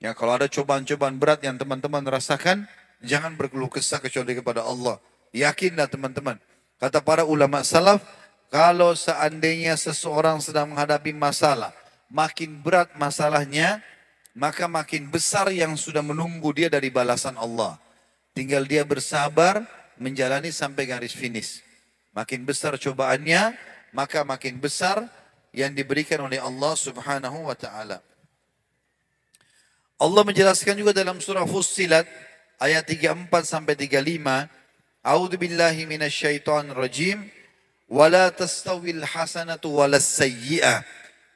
Ya, kalau ada cobaan-cobaan berat yang teman-teman rasakan, jangan berkeluh kesah kecuali kepada Allah. Yakinlah teman-teman. Kata para ulama salaf, kalau seandainya seseorang sedang menghadapi masalah, makin berat masalahnya, maka makin besar yang sudah menunggu dia dari balasan Allah. Tinggal dia bersabar, menjalani sampai garis finish. Makin besar cobaannya, maka makin besar yang diberikan oleh Allah Subhanahu wa ta'ala. Allah menjelaskan juga dalam surah Fussilat ayat 34 sampai 35, A'udzu billahi minasyaitonir rajim, wala tastawil hasanatu walas sayyi'ah,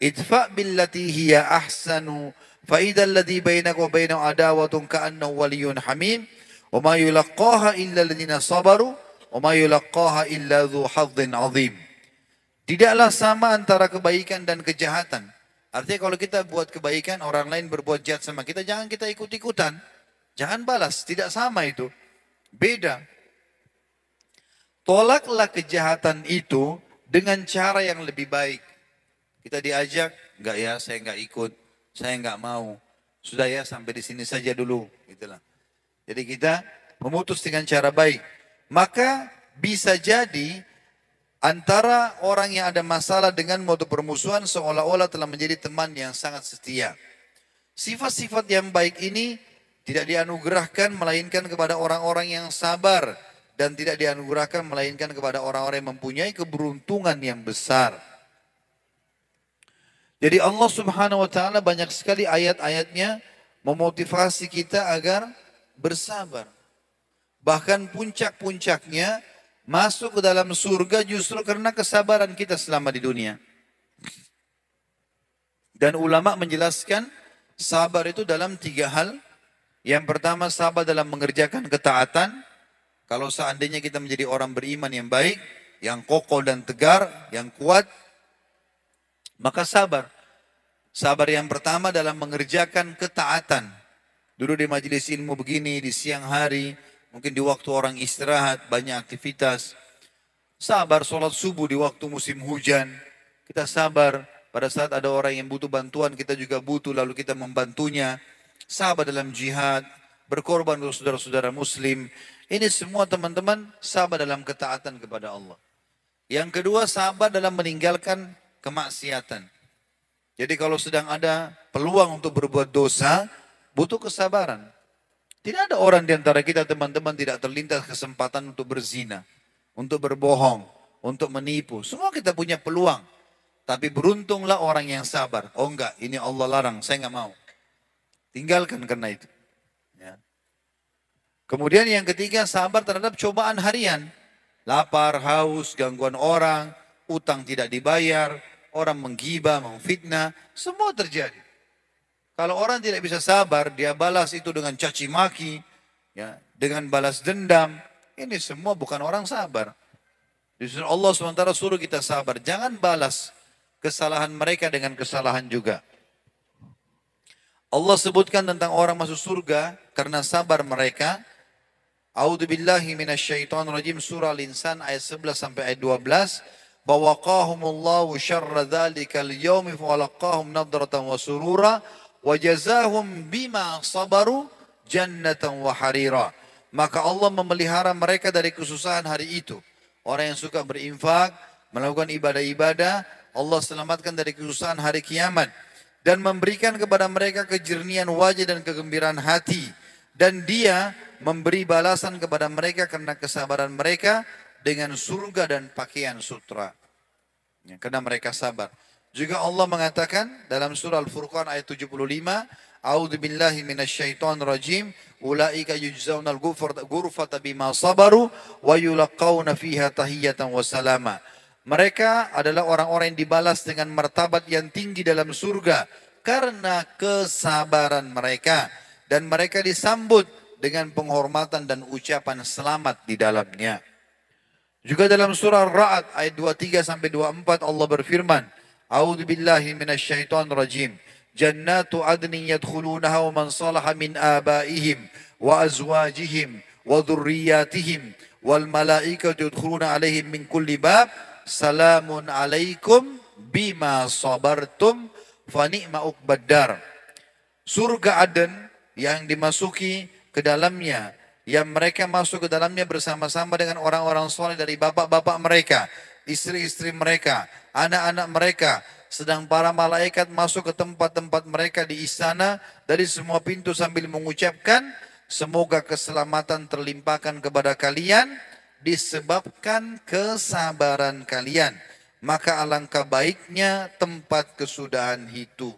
idfa' billati hiya ahsanu, fa idzal ladzi bainaka wa bainahu adawatun ka'annahu waliyyun hamim, wa ma yulaqqaha illa alladziina sabaru, wa ma yulaqqaha illa dzu hadzin 'adzim. Tidaklah sama antara kebaikan dan kejahatan. Artinya kalau kita buat kebaikan, orang lain berbuat jahat sama kita, jangan kita ikut-ikutan. Jangan balas, tidak sama itu. Beda. Tolaklah kejahatan itu dengan cara yang lebih baik. Kita diajak, enggak ya, saya enggak ikut, saya enggak mau. Sudah ya, sampai di sini saja dulu. Gitulah. Jadi kita memutus dengan cara baik. Maka bisa jadi antara orang yang ada masalah dengan mode permusuhan seolah-olah telah menjadi teman yang sangat setia. Sifat-sifat yang baik ini tidak dianugerahkan melainkan kepada orang-orang yang sabar. Dan tidak dianugerahkan melainkan kepada orang-orang yang mempunyai keberuntungan yang besar. Jadi Allah Subhanahu wa ta'ala banyak sekali ayat-ayatnya memotivasi kita agar bersabar. Bahkan puncak-puncaknya masuk ke dalam surga justru karena kesabaran kita selama di dunia. Dan ulama menjelaskan sabar itu dalam 3 hal. Yang pertama sabar dalam mengerjakan ketaatan. Kalau seandainya kita menjadi orang beriman yang baik, yang kokoh dan tegar, yang kuat, maka sabar. Sabar yang pertama dalam mengerjakan ketaatan. Dulu di majelis ilmu begini, di siang hari, mungkin di waktu orang istirahat, banyak aktivitas. Sabar sholat subuh di waktu musim hujan. Kita sabar pada saat ada orang yang butuh bantuan, kita juga butuh, lalu kita membantunya. Sabar dalam jihad, berkorban untuk saudara-saudara muslim. Ini semua teman-teman sabar dalam ketaatan kepada Allah. Yang kedua sabar dalam meninggalkan kemaksiatan. Jadi kalau sedang ada peluang untuk berbuat dosa, butuh kesabaran. Tidak ada orang di antara kita teman-teman tidak terlintas kesempatan untuk berzina, untuk berbohong, untuk menipu. Semua kita punya peluang. Tapi beruntunglah orang yang sabar. Oh enggak, ini Allah larang, saya enggak mau. Tinggalkan karena itu. Ya. Kemudian yang ketiga sabar terhadap cobaan harian. Lapar, haus, gangguan orang, utang tidak dibayar, orang menggibah, memfitnah, semua terjadi. Kalau orang tidak bisa sabar, dia balas itu dengan caci maki, ya, dengan balas dendam. Ini semua bukan orang sabar. Justru Allah SWT suruh kita sabar. Jangan balas kesalahan mereka dengan kesalahan juga. Allah sebutkan tentang orang masuk surga karena sabar mereka. A'udzu billahi minasyaitonir rajim, surah Al-Insan ayat 11 sampai ayat 12. Bawaqahumullahu syarra dzalikal yaumi wa laqahum nadratan wa surura wa jazaahum bima sabaru jannatan wa harira. Maka Allah memelihara mereka dari kesusahan hari itu. Orang yang suka berinfak, melakukan ibadah-ibadah, Allah selamatkan dari kesusahan hari kiamat. dan memberikan kepada mereka kejernihan wajah dan kegembiraan hati. Dan dia memberi balasan kepada mereka karena kesabaran mereka dengan surga dan pakaian sutra. Ya, karena mereka sabar. Juga Allah mengatakan dalam surah Al-Furqan ayat 75, A'udzu billahi minasyaitonir rajim, ulaika yujzaunal ghurfata bima sabaru wa yulaqauna fiha tahiyatan wa salama. Mereka adalah orang-orang yang dibalas dengan martabat yang tinggi dalam surga karena kesabaran mereka, dan mereka disambut dengan penghormatan dan ucapan selamat di dalamnya. Juga dalam surah Ar-Ra'd ayat 23 sampai 24 Allah berfirman, A'udzu billahi minasyaitonir rajim. Jannatu adnin yadkhulunaha wa man salaha min abaihim wa azwajihim wa dhurriyyatihim wal malaikatu yadkhuluna alaihim min kulli bab. Salamun alaikum bima sabartum fa ni'ma uqbaddar. Surga Aden yang dimasuki ke dalamnya, yang mereka masuk ke dalamnya bersama-sama dengan orang-orang soleh dari bapak-bapak mereka, istri-istri mereka, anak-anak mereka. Sedang para malaikat masuk ke tempat-tempat mereka di istana dari semua pintu sambil mengucapkan, semoga keselamatan terlimpahkan kepada kalian disebabkan kesabaran kalian. Maka alangkah baiknya tempat kesudahan itu.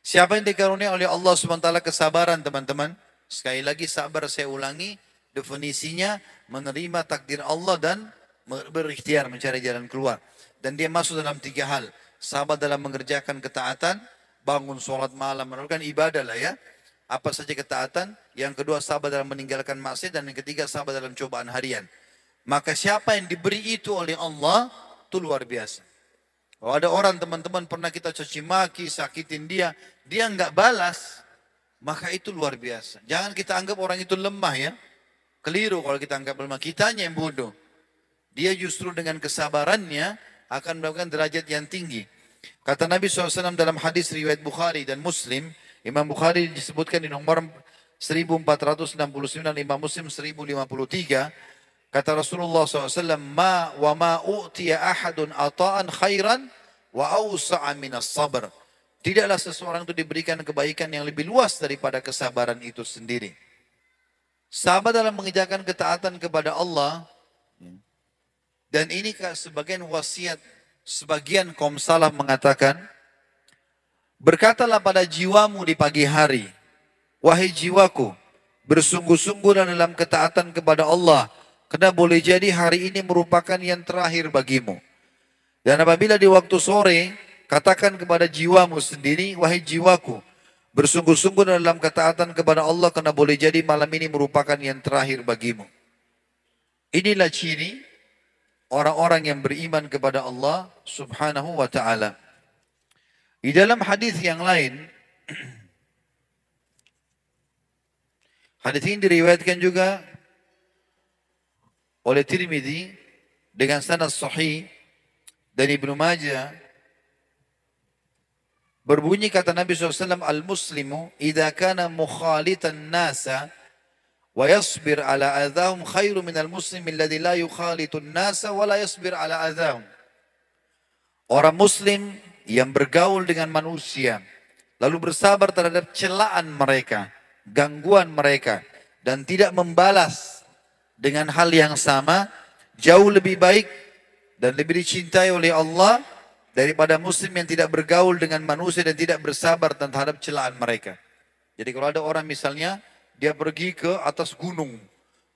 Siapa yang dikaruniai oleh Allah SWT kesabaran, teman-teman? Sekali lagi sabar, saya ulangi, definisinya menerima takdir Allah dan berikhtiar mencari jalan keluar. Dan dia masuk dalam 3 hal. Sabar dalam mengerjakan ketaatan, bangun sholat malam, melakukan ibadah lah ya. Apa saja ketaatan. Yang kedua sabar dalam meninggalkan maksiat. Dan yang ketiga sabar dalam cobaan harian. Maka siapa yang diberi itu oleh Allah, itu luar biasa. Kalau ada orang teman-teman pernah kita caci maki, sakitin dia nggak balas, maka itu luar biasa. Jangan kita anggap orang itu lemah ya. Keliru kalau kita anggap lemah, kitanya yang bodoh. Dia justru dengan kesabarannya akan mendapatkan derajat yang tinggi. Kata Nabi SAW dalam hadis riwayat Bukhari dan Muslim, Imam Bukhari disebutkan di nomor 1469, Imam Muslim 1053, kata Rasulullah SAW, ma u'tiya ahadun ata'an khairan wa awsa'a minas sabr. Tidaklah seseorang itu diberikan kebaikan yang lebih luas daripada kesabaran itu sendiri. Sabar dalam mengerjakan ketaatan kepada Allah. Dan ini sebagian wasiat, sebagian kaum salaf mengatakan, berkatalah pada jiwamu di pagi hari, wahai jiwaku, bersungguh-sungguhlah dalam ketaatan kepada Allah, karena boleh jadi hari ini merupakan yang terakhir bagimu. Dan apabila di waktu sore, katakan kepada jiwamu sendiri, wahai jiwaku, bersungguh-sungguh dalam ketaatan kepada Allah, karena boleh jadi malam ini merupakan yang terakhir bagimu. Inilah ciri orang-orang yang beriman kepada Allah Subhanahu wa ta'ala. Di dalam hadis yang lain, hadis ini diriwayatkan juga oleh Tirmidzi dengan sanad sahih dari Ibnu Majah. Berbunyi kata Nabi SAW, al-muslimu idza kana mukhalitan nasa wa yasbir ala adhahum khairu minal muslim alladhi la yukhalitun nasa wa la yasbir ala adhahum. Orang muslim yang bergaul dengan manusia lalu bersabar terhadap celaan mereka, gangguan mereka, dan tidak membalas dengan hal yang sama, jauh lebih baik dan lebih dicintai oleh Allah daripada muslim yang tidak bergaul dengan manusia dan tidak bersabar terhadap celaan mereka. Jadi kalau ada orang misalnya dia pergi ke atas gunung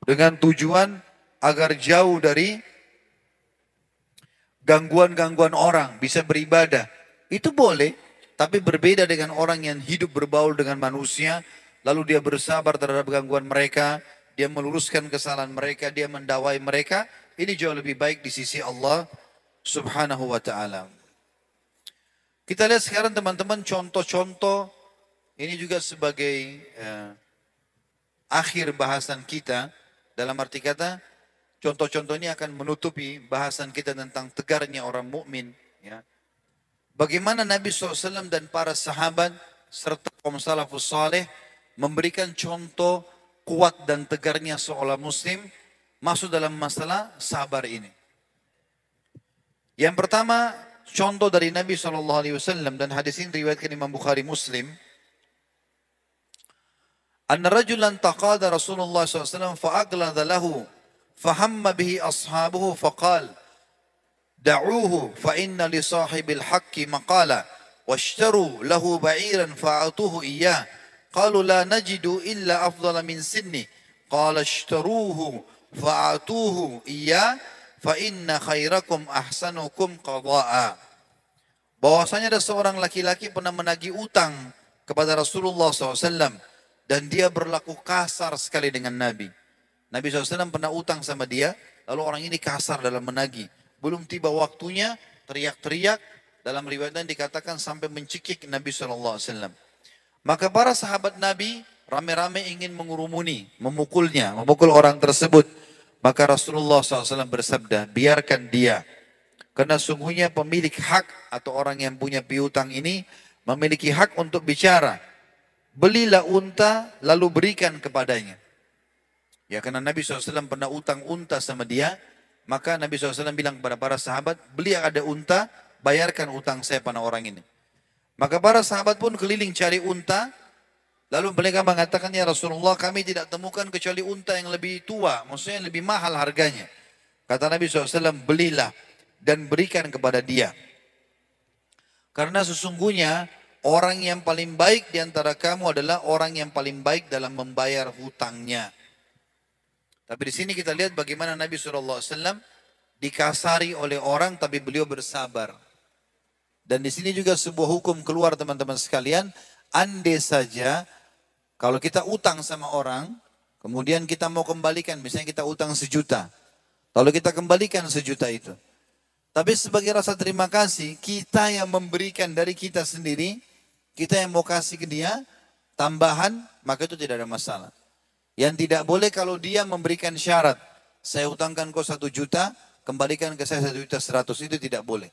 dengan tujuan agar jauh dari gangguan-gangguan orang, bisa beribadah. Itu boleh, tapi berbeda dengan orang yang hidup berbaur dengan manusia, lalu dia bersabar terhadap gangguan mereka, dia meluruskan kesalahan mereka, dia mendawai mereka. Ini jauh lebih baik di sisi Allah Subhanahu wa ta'ala. Kita lihat sekarang teman-teman contoh-contoh, ini juga sebagai akhir bahasan kita, dalam arti kata contoh-contoh ini akan menutupi bahasan kita tentang tegarnya orang mukmin. Ya. Bagaimana Nabi SAW dan para sahabat serta kaum salafus saleh memberikan contoh kuat dan tegarnya seorang muslim masuk dalam masalah sabar ini. Yang pertama, contoh dari Nabi SAW dan hadis ini riwayatkan Imam Bukhari Muslim. Anna rajulan taqada Rasulullah SAW fa'aglada lahu fahamma bihi ashabuhu faqal da'uhu fa inna li sahibil haqqi maqala washtaru lahu ba'iran fa'atuhu iyyah qalu la najidu illa afdala min sinni qala ishtaruhu fa'atuhu iyyah fa inna khairakum ahsanukum qada'a. Bahwasanya ada seorang laki-laki pernah menagih utang kepada Rasulullah SAW dan dia berlaku kasar sekali dengan Nabi. Nabi SAW pernah utang sama dia, lalu orang ini kasar dalam menagih. Belum tiba waktunya, teriak-teriak, dalam riwayatnya dikatakan sampai mencekik Nabi SAW. Maka para sahabat Nabi rame-rame ingin mengurumuni, memukul orang tersebut. Maka Rasulullah SAW bersabda, biarkan dia. Karena sungguhnya pemilik hak atau orang yang punya piutang ini memiliki hak untuk bicara. Belilah unta lalu berikan kepadanya. Ya, karena Nabi SAW pernah utang unta sama dia, maka Nabi SAW bilang kepada para sahabat, beli ada unta, bayarkan utang saya pada orang ini. Maka para sahabat pun keliling cari unta, lalu mereka mengatakan, ya Rasulullah kami tidak temukan kecuali unta yang lebih tua, maksudnya lebih mahal harganya. Kata Nabi SAW, belilah dan berikan kepada dia. Karena sesungguhnya orang yang paling baik di antara kamu adalah orang yang paling baik dalam membayar hutangnya. Tapi di sini kita lihat bagaimana Nabi SAW dikasari oleh orang tapi beliau bersabar. Dan di sini juga sebuah hukum keluar teman-teman sekalian. Andai saja kalau kita utang sama orang, kemudian kita mau kembalikan, misalnya kita utang 1 juta. Lalu kita kembalikan 1 juta itu. Tapi sebagai rasa terima kasih, kita yang memberikan dari kita sendiri, kita yang mau kasih ke dia, tambahan, maka itu tidak ada masalah. Yang tidak boleh kalau dia memberikan syarat, saya utangkan kau 1 juta, kembalikan ke saya 1.100.000, itu tidak boleh.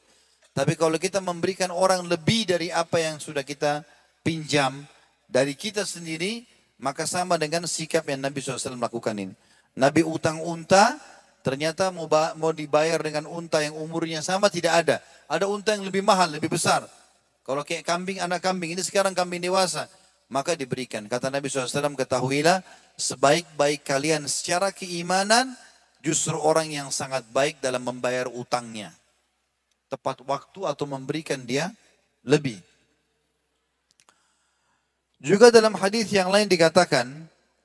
Tapi kalau kita memberikan orang lebih dari apa yang sudah kita pinjam, dari kita sendiri, maka sama dengan sikap yang Nabi SAW lakukan ini. Nabi utang unta, ternyata mau dibayar dengan unta yang umurnya sama, tidak ada. Ada unta yang lebih mahal, lebih besar. Kalau kayak kambing, anak kambing, ini sekarang kambing dewasa. Maka diberikan. Kata Nabi SAW, ketahuilah, sebaik-baik kalian secara keimanan, justru orang yang sangat baik dalam membayar utangnya. Tepat waktu atau memberikan dia lebih. Juga dalam hadis yang lain dikatakan,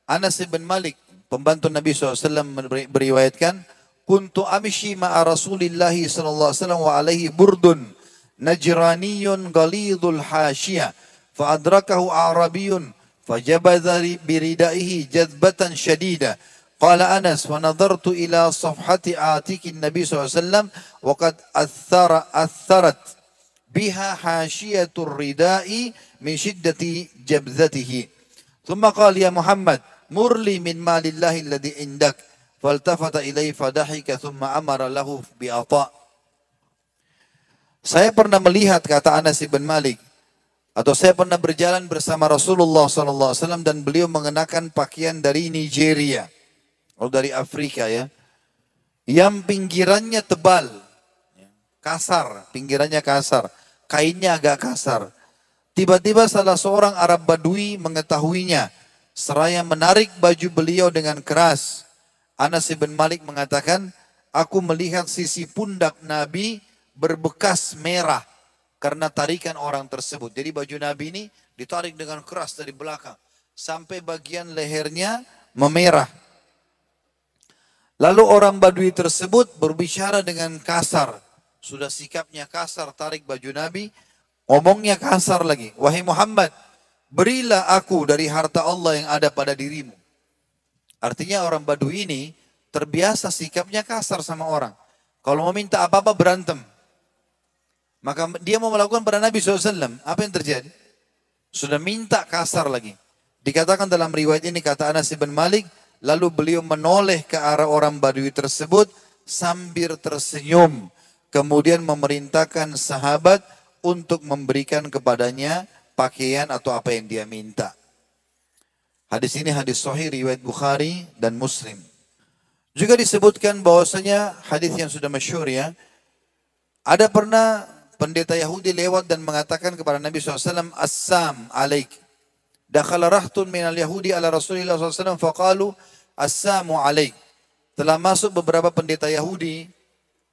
Anas bin Malik, pembantu Nabi SAW beriwayatkan, kuntu amshi ma'a Rasulillahi SAW wa alaihi burdun najraniyun galidul hasyiyah fa adrakahu a'rabiyun fajabadha biridaihi jadbatan syadidah. Qala Anas wa nadartu ila safhati atikin Nabi SAW wa qad atharat biha hasyiyatur ridai min shiddati jabzatihi. Thumma qala ya Muhammad murli min malillahi alladhi indak faltafata ilaihi fadahika thumma amara lahu bi'ata. Saya pernah melihat, kata Anas bin Malik, atau saya pernah berjalan bersama Rasulullah SAW dan beliau mengenakan pakaian dari Nigeria atau dari Afrika ya, yang pinggirannya tebal, kasar, pinggirannya kasar, kainnya agak kasar. Tiba-tiba salah seorang Arab Badui mengetahuinya, seraya menarik baju beliau dengan keras. Anas bin Malik mengatakan, aku melihat sisi pundak Nabi berbekas merah karena tarikan orang tersebut. Jadi baju Nabi ini ditarik dengan keras dari belakang sampai bagian lehernya memerah. Lalu orang Badui tersebut berbicara dengan kasar. Sudah sikapnya kasar, tarik baju Nabi, ngomongnya kasar lagi. Wahai Muhammad, berilah aku dari harta Allah yang ada pada dirimu. Artinya orang Badui ini terbiasa sikapnya kasar sama orang. Kalau mau minta apa-apa berantem. Maka dia mau melakukan pada Nabi SAW. Apa yang terjadi? Sudah minta kasar lagi. Dikatakan dalam riwayat ini, kata Anas bin Malik, lalu beliau menoleh ke arah orang Badui tersebut sambil tersenyum. Kemudian memerintahkan sahabat untuk memberikan kepadanya pakaian atau apa yang dia minta. Hadis ini hadis sahih riwayat Bukhari dan Muslim. Juga disebutkan bahwasanya hadis yang sudah masyhur ya. Ada pernah pendeta Yahudi lewat dan mengatakan kepada Nabi SAW, Assam alaik. Dakhala rahtun minal Yahudi ala Rasulillah SAW faqalu Assamu alaik. Telah masuk beberapa pendeta Yahudi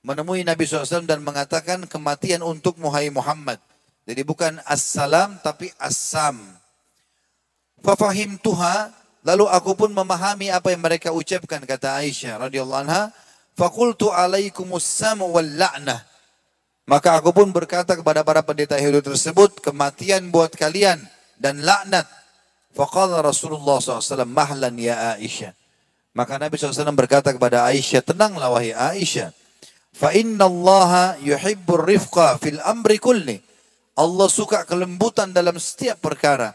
menemui Nabi SAW dan mengatakan kematian untuk Muhammad Muhammad. Jadi bukan assalam tapi assam. Fafahimtuha, lalu aku pun memahami apa yang mereka ucapkan, kata Aisyah radhiyallahu anha. Faqultu alaikumussamu wal la'nah. Maka aku pun berkata kepada para pendeta Yahudi tersebut, kematian buat kalian dan laknat. Faqala Rasulullah SAW, mahlan ya Aisyah. Maka Nabi SAW berkata kepada Aisyah, tenanglah wahai Aisyah. Fa inna Allah yuhibbur rifqa fil amri kulli. Allah suka kelembutan dalam setiap perkara.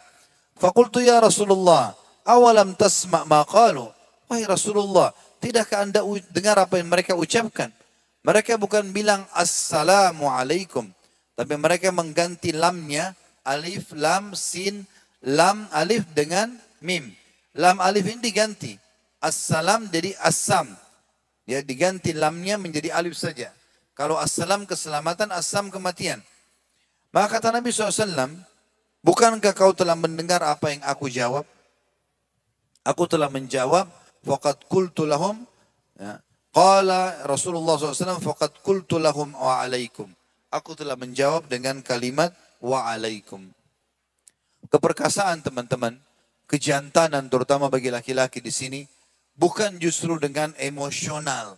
Faqultu ya Rasulullah, awalam tasma' ma qalu. Wahai Rasulullah, tidakkah anda dengar apa yang mereka ucapkan? Mereka bukan bilang assalamu alaikum, tapi mereka mengganti lamnya, alif, lam, sin, lam, alif dengan mim. Lam alif ini diganti. Assalam jadi assam. Ya, diganti lamnya menjadi alif saja. Kalau assalam keselamatan, assam kematian. Maka kata Nabi SAW, bukankah kau telah mendengar apa yang aku jawab? Aku telah menjawab, faqad qultu lahum, ya. Qala Rasulullah SAW, faqad qultu lahum wa alaikum. Aku telah menjawab dengan kalimat wa alaikum. Keperkasaan teman-teman, kejantanan terutama bagi laki-laki di sini, bukan justru dengan emosional,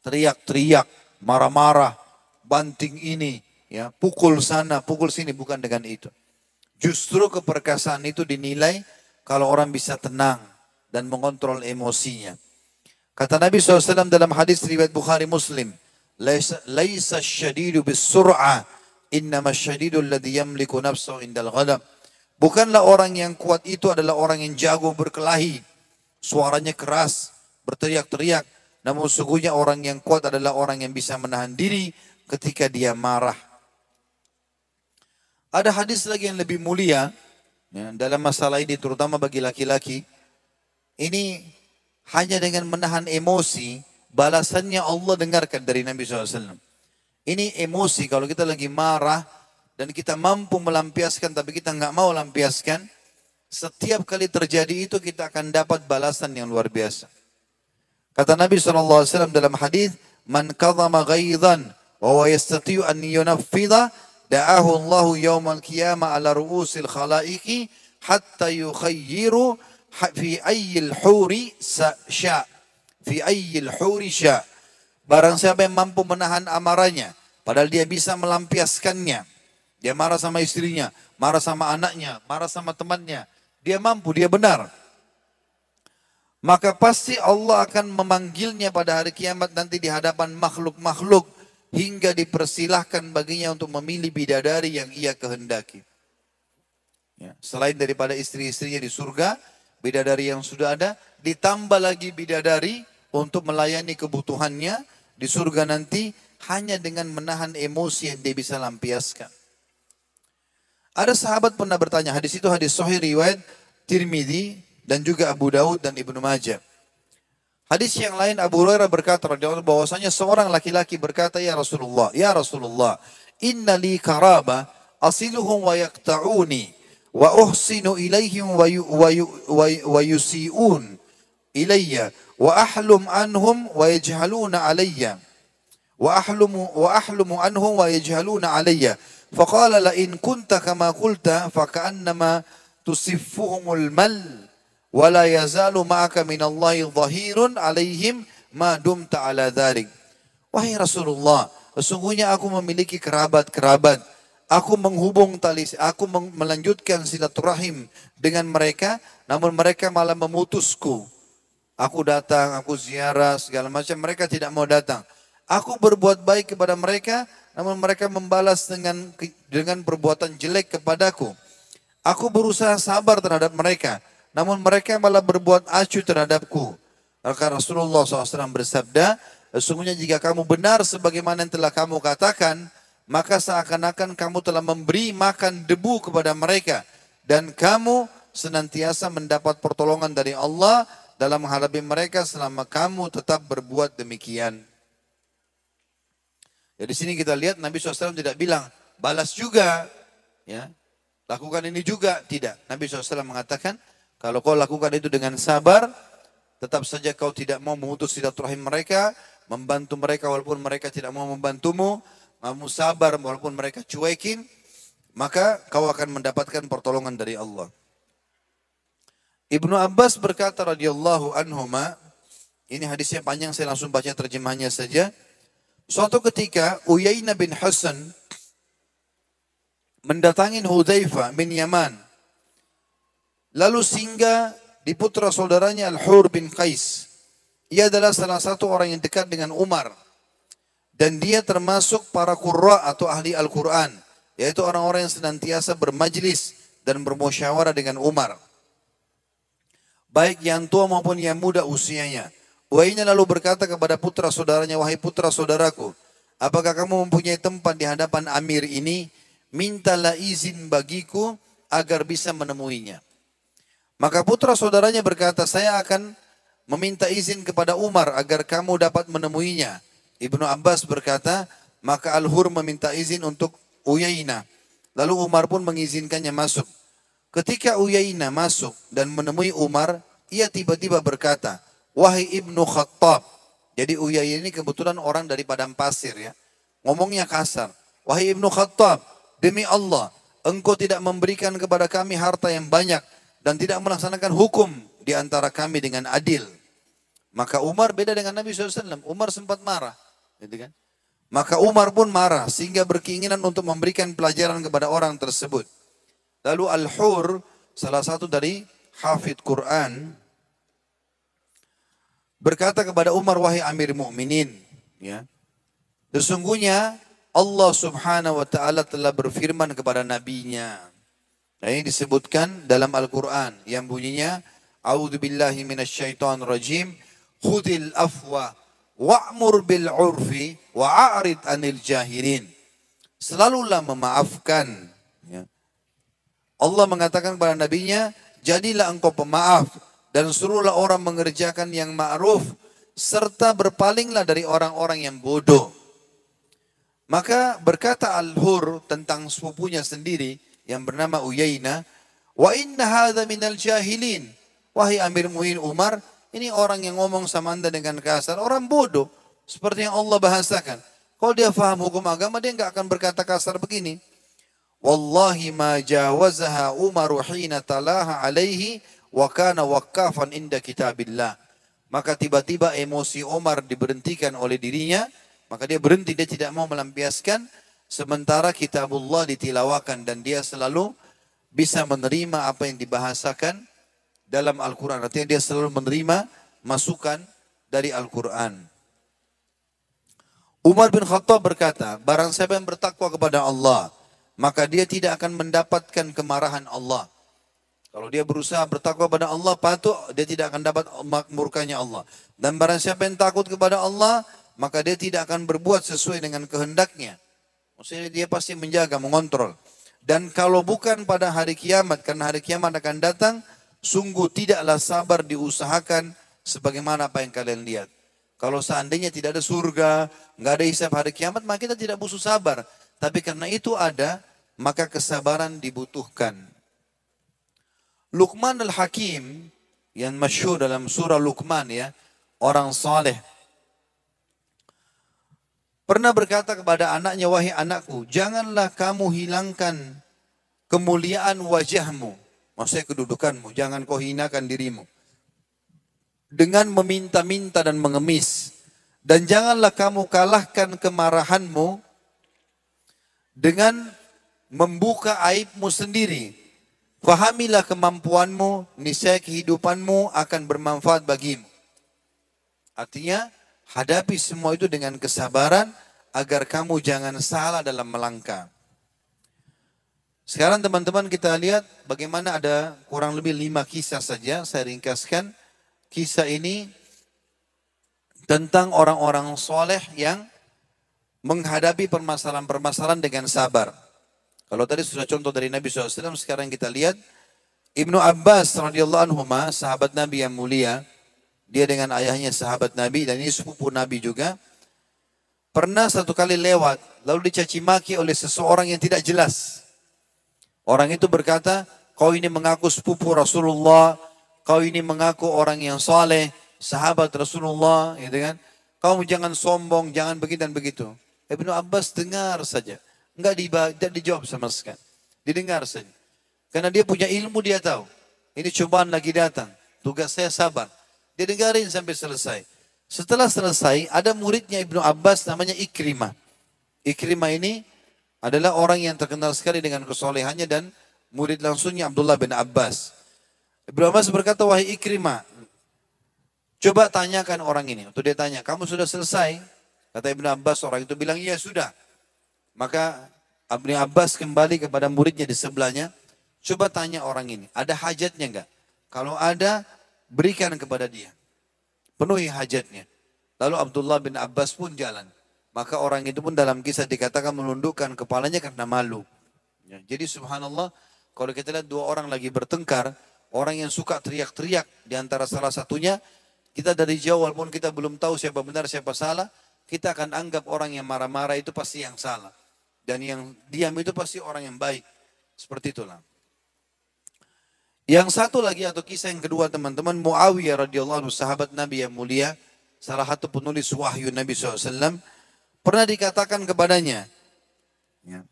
teriak-teriak, marah-marah, banting ini, ya, pukul sana, pukul sini, bukan dengan itu. Justru keperkasaan itu dinilai kalau orang bisa tenang dan mengontrol emosinya. Kata Nabi SAW dalam hadis riwayat Bukhari Muslim, laisa syadidu bis-sur'ah, innama syadidu alladhi yamliku nafsahu indal ghadab. Bukanlah orang yang kuat itu adalah orang yang jago berkelahi, suaranya keras, berteriak-teriak. Namun sesungguhnya orang yang kuat adalah orang yang bisa menahan diri ketika dia marah. Ada hadis lagi yang lebih mulia, ya, dalam masalah ini terutama bagi laki-laki. Ini hanya dengan menahan emosi, balasannya Allah dengarkan dari Nabi SAW. Ini emosi, kalau kita lagi marah dan kita mampu melampiaskan tapi kita nggak mau lampiaskan, setiap kali terjadi itu kita akan dapat balasan yang luar biasa. Kata Nabi SAW dalam hadis, man kadhama ghaidhan wa huwa yastati'u an yunaffidha da'ahu Allahu yawmal qiyamah ala ru'usil khalaiqi hatta yukhayyiru fi ayyil huri sya. Fi ayyil huri sya. Barang siapa yang mampu menahan amarahnya, padahal dia bisa melampiaskannya. Dia marah sama istrinya, marah sama anaknya, marah sama temannya. Dia mampu, dia benar. Maka pasti Allah akan memanggilnya pada hari kiamat nanti di hadapan makhluk-makhluk hingga dipersilahkan baginya untuk memilih bidadari yang ia kehendaki. Ya, selain daripada istri-istrinya di surga, bidadari yang sudah ada, ditambah lagi bidadari untuk melayani kebutuhannya di surga nanti hanya dengan menahan emosi yang dia bisa lampiaskan. Ada sahabat pernah bertanya, hadis itu hadis sahih riwayat Tirmidzi dan juga Abu Daud dan Ibnu Majah. Hadis yang lain Abu Hurairah berkata bahwasanya seorang laki-laki berkata, ya Rasulullah, inna li karaba asiluhum wa yaqta'uni wa uhsinu ilaihim wa yusi'un ilayya wa ahlum anhum wa yajhaluna alayya wa ahlumu anhum wa yajhaluna alayya. Faqala la in kunta kama qulta faka'annama tusiffuhumul mal wa la yazalu ma'aka minallahi dhahirun alaihim ma dumta ala dhalik. Wahai Rasulullah, sesungguhnya aku memiliki kerabat-kerabat. Aku menghubung tali, aku melanjutkan silaturahim dengan mereka, namun mereka malah memutusku. Aku datang, aku ziarah, segala macam, mereka tidak mau datang. Aku berbuat baik kepada mereka, namun mereka membalas dengan perbuatan jelek kepadaku. Aku berusaha sabar terhadap mereka, namun mereka malah berbuat acuh terhadapku. Maka Rasulullah SAW bersabda, sesungguhnya jika kamu benar sebagaimana yang telah kamu katakan, maka seakan-akan kamu telah memberi makan debu kepada mereka. Dan kamu senantiasa mendapat pertolongan dari Allah dalam menghadapi mereka selama kamu tetap berbuat demikian. Jadi sini kita lihat Nabi SAW tidak bilang, balas juga. Ya, lakukan ini juga. Tidak. Nabi SAW mengatakan, kalau kau lakukan itu dengan sabar, tetap saja kau tidak mau memutus silaturahim mereka, membantu mereka walaupun mereka tidak mau membantumu, kamu sabar walaupun mereka cuekin, maka kau akan mendapatkan pertolongan dari Allah. Ibnu Abbas berkata radhiyallahu anhuma, ini hadisnya panjang, saya langsung baca terjemahnya saja. Suatu ketika Uyainah bin Hasan mendatangi Hudzaifah bin Yaman, lalu singgah di putra saudaranya Al-Hur bin Qais. Ia adalah salah satu orang yang dekat dengan Umar. Dan dia termasuk para qurra atau ahli Al-Quran. Yaitu orang-orang yang senantiasa bermajlis dan bermusyawarah dengan Umar. Baik yang tua maupun yang muda usianya. Uyainah lalu berkata kepada putra saudaranya, wahai putra saudaraku, apakah kamu mempunyai tempat di hadapan Amir ini? Mintalah izin bagiku agar bisa menemuinya. Maka putra saudaranya berkata, saya akan meminta izin kepada Umar agar kamu dapat menemuinya. Ibnu Abbas berkata, maka Al-Hur meminta izin untuk Uyainah. Lalu Umar pun mengizinkannya masuk. Ketika Uyainah masuk dan menemui Umar, ia tiba-tiba berkata, wahai Ibnu Khattab. Jadi Uyainah ini kebetulan orang dari padang pasir ya. Ngomongnya kasar. Wahai Ibnu Khattab, demi Allah, engkau tidak memberikan kepada kami harta yang banyak dan tidak melaksanakan hukum di antara kami dengan adil. Maka Umar beda dengan Nabi SAW. Umar sempat marah. Gitu kan? Maka Umar pun marah sehingga berkeinginan untuk memberikan pelajaran kepada orang tersebut. Lalu Al-Hur, salah satu dari hafidh Quran, berkata kepada Umar, wahai Amir Mu'minin, ya, sesungguhnya Allah Subhanahu wa taala telah berfirman kepada nabinya. Nah, ini disebutkan dalam Al-Quran yang bunyinya, A'udzubillahi minasyaitonir rajim, khudil afwa wa'mur bil urfi wa'arid anil jahilin. Selalulah memaafkan. Ya. Allah mengatakan kepada nabinya, jadilah engkau pemaaf dan suruhlah orang mengerjakan yang ma'ruf serta berpalinglah dari orang-orang yang bodoh. Maka berkata Al-Hur tentang sepupunya sendiri yang bernama Uyainah, wa inna hadza minal jahilin. Wahai Amir Mu'minin Umar, ini orang yang ngomong sama anda dengan kasar, orang bodoh. Seperti yang Allah bahasakan. Kalau dia faham hukum agama, dia enggak akan berkata kasar begini. Wallahi ma jawazaha Umaru hina talaha alaihi wa kana waqqafan inda kitabillah. Maka tiba-tiba emosi Umar diberhentikan oleh dirinya, maka dia berhenti, dia tidak mau melampiaskan, sementara kitabullah ditilawakan dan dia selalu bisa menerima apa yang dibahasakan dalam Al-Quran. Artinya dia selalu menerima masukan dari Al-Quran. Umar bin Khattab berkata, barang siapa yang bertakwa kepada Allah, maka dia tidak akan mendapatkan kemarahan Allah. Kalau dia berusaha bertakwa kepada Allah, patut dia tidak akan dapat murkanya Allah. Dan barang siapa yang takut kepada Allah, maka dia tidak akan berbuat sesuai dengan kehendaknya. Maksudnya dia pasti menjaga, mengontrol. Dan kalau bukan pada hari kiamat, karena hari kiamat akan datang, sungguh tidaklah sabar diusahakan sebagaimana apa yang kalian lihat. Kalau seandainya tidak ada surga, nggak ada hisab hari kiamat, maka kita tidak butuh sabar. Tapi karena itu ada, maka kesabaran dibutuhkan. Luqman al-Hakim, yang masyhur dalam surah Luqman ya, orang saleh, pernah berkata kepada anaknya, wahai anakku, janganlah kamu hilangkan kemuliaan wajahmu. Maksudnya kedudukanmu, jangan kau hinakan dirimu dengan meminta-minta dan mengemis. Dan janganlah kamu kalahkan kemarahanmu dengan membuka aibmu sendiri. Fahamilah kemampuanmu, niscaya kehidupanmu akan bermanfaat bagimu. Artinya, hadapi semua itu dengan kesabaran agar kamu jangan salah dalam melangkah. Sekarang teman-teman kita lihat bagaimana ada kurang lebih 5 kisah saja. Saya ringkaskan. Kisah ini tentang orang-orang soleh yang menghadapi permasalahan-permasalahan dengan sabar. Kalau tadi sudah contoh dari Nabi SAW, sekarang kita lihat Ibnu Abbas radhiyallahu anhu, sahabat Nabi yang mulia. Dia dengan ayahnya sahabat Nabi dan ini sepupu Nabi juga. pernah satu kali lewat, lalu dicaci maki oleh seseorang yang tidak jelas. Orang itu berkata, kau ini mengaku sepupu Rasulullah, kau ini mengaku orang yang saleh, sahabat Rasulullah, gitu kan? Kamu jangan sombong, jangan begitu dan begitu. Ibnu Abbas dengar saja, tidak dijawab sama sekali. Didengar saja. Karena dia punya ilmu, dia tahu. Ini cobaan lagi datang. Tugas saya sabar. Dia dengarin sampai selesai. Setelah selesai, ada muridnya Ibnu Abbas namanya Ikrimah. Ikrimah ini adalah orang yang terkenal sekali dengan kesolehannya dan murid langsungnya Abdullah bin Abbas. Ibnu Abbas berkata, wahai Ikrimah, coba tanyakan orang ini. Untuk dia tanya, kamu sudah selesai? Kata Ibnu Abbas, orang itu bilang, iya sudah. Maka Ibnu Abbas kembali kepada muridnya di sebelahnya. Coba tanya orang ini, ada hajatnya enggak? Kalau ada, berikan kepada dia. Penuhi hajatnya. Lalu Abdullah bin Abbas pun jalan. Maka orang itu pun dalam kisah dikatakan menundukkan kepalanya karena malu. Ya, jadi subhanallah, kalau kita lihat dua orang lagi bertengkar, orang yang suka teriak-teriak di antara salah satunya, kita dari jauh walaupun kita belum tahu siapa benar siapa salah, kita akan anggap orang yang marah-marah itu pasti yang salah. Dan yang diam itu pasti orang yang baik. Seperti itulah. Yang satu lagi atau kisah yang kedua teman-teman, Muawiyah radhiyallahu anhu, sahabat Nabi yang mulia, salah satu penulis wahyu Nabi SAW, pernah dikatakan kepadanya, ya,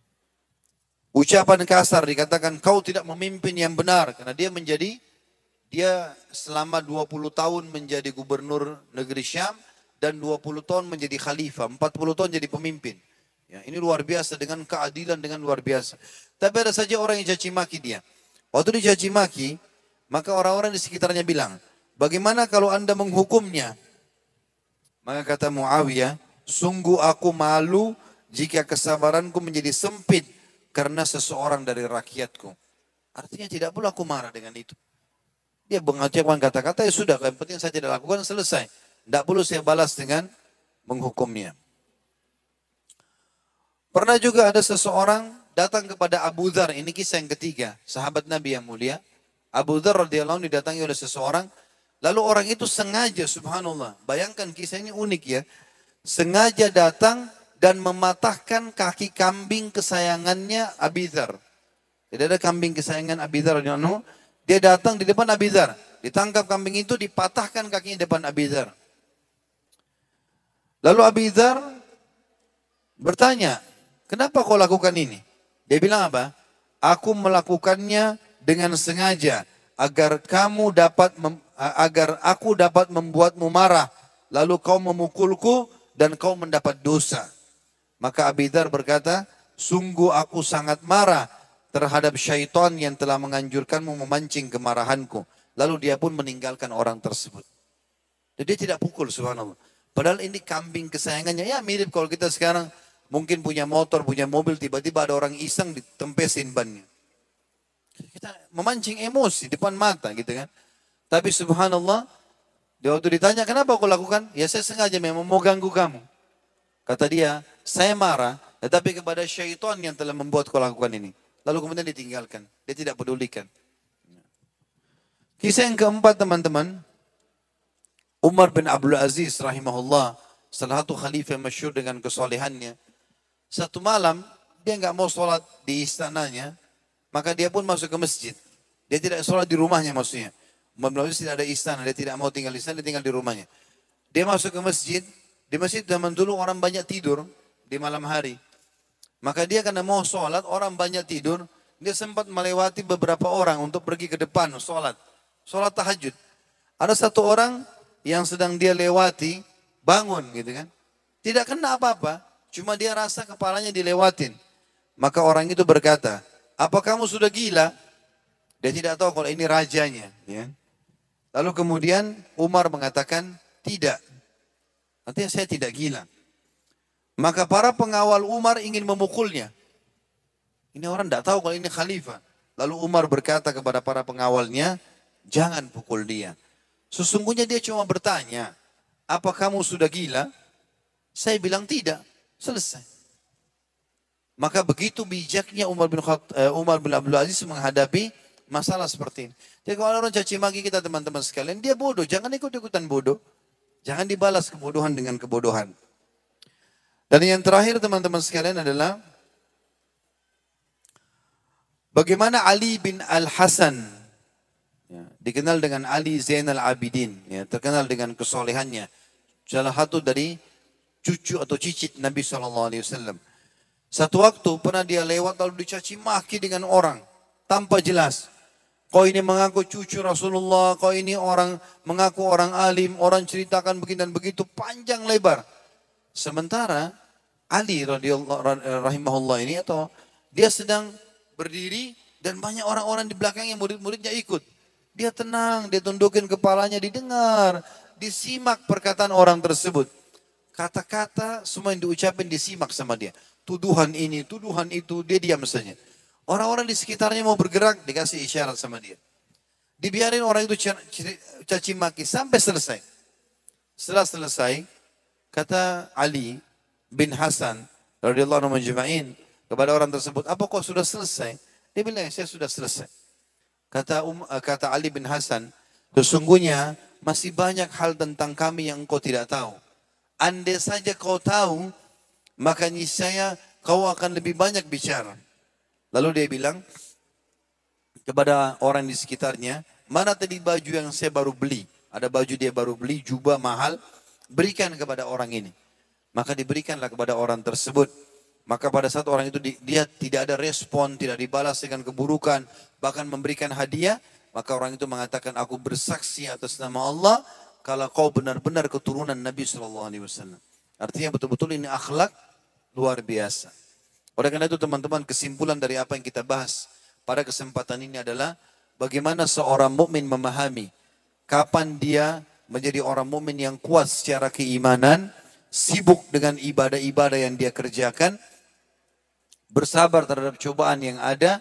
ucapan kasar dikatakan, kau tidak memimpin yang benar. Karena dia selama 20 tahun menjadi gubernur negeri Syam, dan 20 tahun menjadi khalifah, 40 tahun jadi pemimpin. Ya, ini luar biasa dengan keadilan, dengan luar biasa. Tapi ada saja orang yang caci maki dia. Waktu dicaci maki, maka orang-orang di sekitarnya bilang, bagaimana kalau anda menghukumnya? Maka kata Muawiyah, sungguh aku malu jika kesabaranku menjadi sempit karena seseorang dari rakyatku. Artinya tidak perlu aku marah dengan itu. Dia mengucapkan kata-kata, ya sudah, yang penting saya tidak lakukan, selesai. Tidak perlu saya balas dengan menghukumnya. Pernah juga ada seseorang datang kepada Abu Dzar, ini kisah yang ketiga, sahabat Nabi yang mulia. Abu Dzar radhiyallahu anhu didatangi oleh seseorang, lalu orang itu sengaja, subhanallah, bayangkan kisah ini unik ya, sengaja datang dan mematahkan kaki kambing kesayangannya Abi Dzar. Jadi ada kambing kesayangan Abi Dzar radhiyallahu anhu, dia datang di depan Abi Dzar, ditangkap kambing itu, dipatahkan kakinya di depan Abi Dzar. Lalu Abi Dzar bertanya, kenapa kau lakukan ini? Dia bilang apa? Aku melakukannya dengan sengaja agar aku dapat membuatmu marah, lalu kau memukulku dan kau mendapat dosa. Maka Abi Dzar berkata, sungguh aku sangat marah terhadap syaitan yang telah menganjurkanmu memancing kemarahanku. Lalu dia pun meninggalkan orang tersebut. Jadi dia tidak pukul, subhanallah. Padahal ini kambing kesayangannya. Ya mirip kalau kita sekarang mungkin punya motor, punya mobil, tiba-tiba ada orang iseng ditempesin bannya. Kita memancing emosi depan mata gitu kan. Tapi subhanallah, dia waktu ditanya, kenapa kau lakukan? Ya saya sengaja memang mau ganggu kamu. Kata dia, saya marah, tetapi kepada syaitan yang telah membuat kau lakukan ini. Lalu kemudian ditinggalkan. Dia tidak pedulikan. Kisah yang keempat teman-teman, Umar bin Abdul Aziz rahimahullah, salah satu khalifah masyhur dengan kesolehannya. Satu malam, dia nggak mau sholat di istananya, maka dia pun masuk ke masjid. Dia tidak sholat di rumahnya maksudnya. Umar bin Abdul Aziz tidak ada istana, dia tidak mau tinggal di istana, dia tinggal di rumahnya. Dia masuk ke masjid, di masjid zaman dulu orang banyak tidur di malam hari. Maka dia karena mau sholat, orang banyak tidur, dia sempat melewati beberapa orang untuk pergi ke depan sholat. Sholat tahajud. Ada satu orang yang sedang dia lewati, bangun gitu kan. Tidak kena apa-apa, cuma dia rasa kepalanya dilewatin. Maka orang itu berkata, apa kamu sudah gila? Dia tidak tahu kalau ini rajanya. Ya. Lalu kemudian Umar mengatakan, tidak. Artinya saya tidak gila. Maka para pengawal Umar ingin memukulnya. Ini orang tidak tahu kalau ini khalifah. Lalu Umar berkata kepada para pengawalnya, jangan pukul dia. Sesungguhnya dia cuma bertanya, apa kamu sudah gila? Saya bilang tidak. Selesai. Maka begitu bijaknya Umar bin Abdul Aziz menghadapi masalah seperti ini. Jadi kalau orang caci maki kita teman-teman sekalian, dia bodoh. Jangan ikut-ikutan bodoh. Jangan dibalas kebodohan dengan kebodohan. Dan yang terakhir teman-teman sekalian adalah bagaimana Ali bin Al-Hasan, ya, dikenal dengan Ali Zainal Abidin, ya, terkenal dengan kesolehannya. Salah satu dari cucu atau cicit Nabi SAW. Satu waktu pernah dia lewat lalu dicaci maki dengan orang tanpa jelas. Kau ini mengaku cucu Rasulullah, kau ini orang mengaku orang alim, orang ceritakan begini dan begitu panjang lebar. Sementara Ali rahimahullah ini atau dia sedang berdiri dan banyak orang-orang di belakangnya, murid-muridnya ikut. Dia tenang, dia tundukin kepalanya, didengar, disimak perkataan orang tersebut. Kata-kata semua yang diucapin disimak sama dia. Tuduhan ini, tuduhan itu, dia diam saja. Orang-orang di sekitarnya mau bergerak, dikasih isyarat sama dia. Dibiarin orang itu caci maki sampai selesai. Setelah selesai, kata Ali bin Hasan radhiyallahu anhu majma'in kepada orang tersebut, apa kau sudah selesai? Dia bilang, saya sudah selesai. Kata Ali bin Hasan, sesungguhnya masih banyak hal tentang kami yang engkau tidak tahu. Andai saja kau tahu, maka niscaya kau akan lebih banyak bicara. Lalu dia bilang kepada orang di sekitarnya, mana tadi baju yang saya baru beli? Ada baju dia baru beli, jubah mahal, berikan kepada orang ini. Maka diberikanlah kepada orang tersebut. Maka pada saat orang itu dia tidak ada respon, tidak dibalas dengan keburukan, bahkan memberikan hadiah, maka orang itu mengatakan, aku bersaksi atas nama Allah, kalau kau benar-benar keturunan Nabi SAW. Artinya betul-betul ini akhlak luar biasa. Oleh karena itu teman-teman, kesimpulan dari apa yang kita bahas pada kesempatan ini adalah bagaimana seorang mukmin memahami kapan dia menjadi orang mukmin yang kuat secara keimanan, sibuk dengan ibadah-ibadah yang dia kerjakan, bersabar terhadap cobaan yang ada,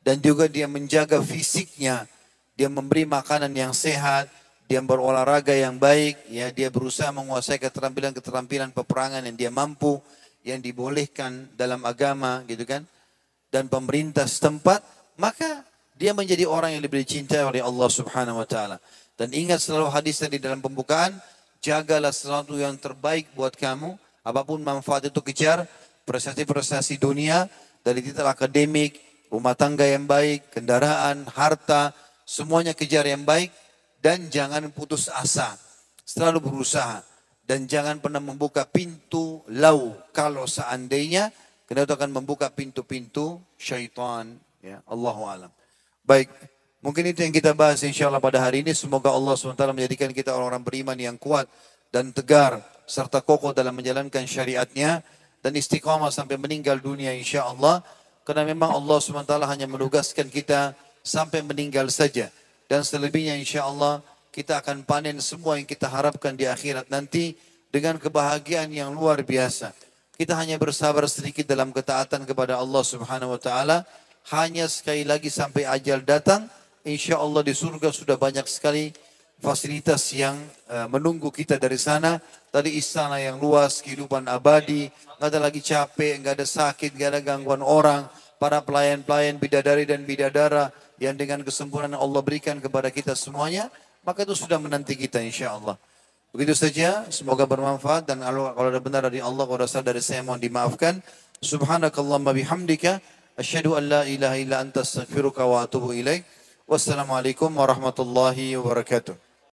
dan juga dia menjaga fisiknya, dia memberi makanan yang sehat, dia berolahraga yang baik, ya, dia berusaha menguasai keterampilan-keterampilan peperangan yang dia mampu, yang dibolehkan dalam agama, gitu kan, dan pemerintah setempat, maka dia menjadi orang yang lebih dicintai oleh Allah Subhanahu wa taala. Dan ingat selalu hadis tadi dalam pembukaan, jagalah sesuatu yang terbaik buat kamu, apapun manfaat itu kejar, prestasi-prestasi dunia, dari titel akademik, rumah tangga yang baik, kendaraan, harta, semuanya kejar yang baik, dan jangan putus asa, selalu berusaha. Dan jangan pernah membuka pintu lau kalau seandainya, karena itu akan membuka pintu-pintu syaitan. Ya, Allahu a'lam. Baik, mungkin itu yang kita bahas insyaAllah pada hari ini. Semoga Allah SWT menjadikan kita orang-orang beriman yang kuat dan tegar, serta kokoh dalam menjalankan syariatnya, dan istiqamah sampai meninggal dunia insyaAllah. Karena memang Allah SWT hanya menugaskan kita sampai meninggal saja. Dan selebihnya insyaAllah kita akan panen semua yang kita harapkan di akhirat nanti dengan kebahagiaan yang luar biasa. Kita hanya bersabar sedikit dalam ketaatan kepada Allah Subhanahu wa taala. Hanya sekali lagi sampai ajal datang, insyaallah di surga sudah banyak sekali fasilitas yang menunggu kita dari sana. Tadi istana yang luas, kehidupan abadi, nggak ada lagi capek, nggak ada sakit, nggak ada gangguan orang. Para pelayan-pelayan, bidadari dan bidadara yang dengan kesempurnaan Allah berikan kepada kita semuanya, maka itu sudah menanti kita insyaAllah. Begitu saja, semoga bermanfaat, dan kalau ada benar dari Allah, kalau ada salah dari saya mohon dimaafkan. Subhanakallahumma bihamdika, asyhadu an la ilaha illa anta astaghfiruka wa atubu ilaik. Wassalamualaikum warahmatullahi wabarakatuh.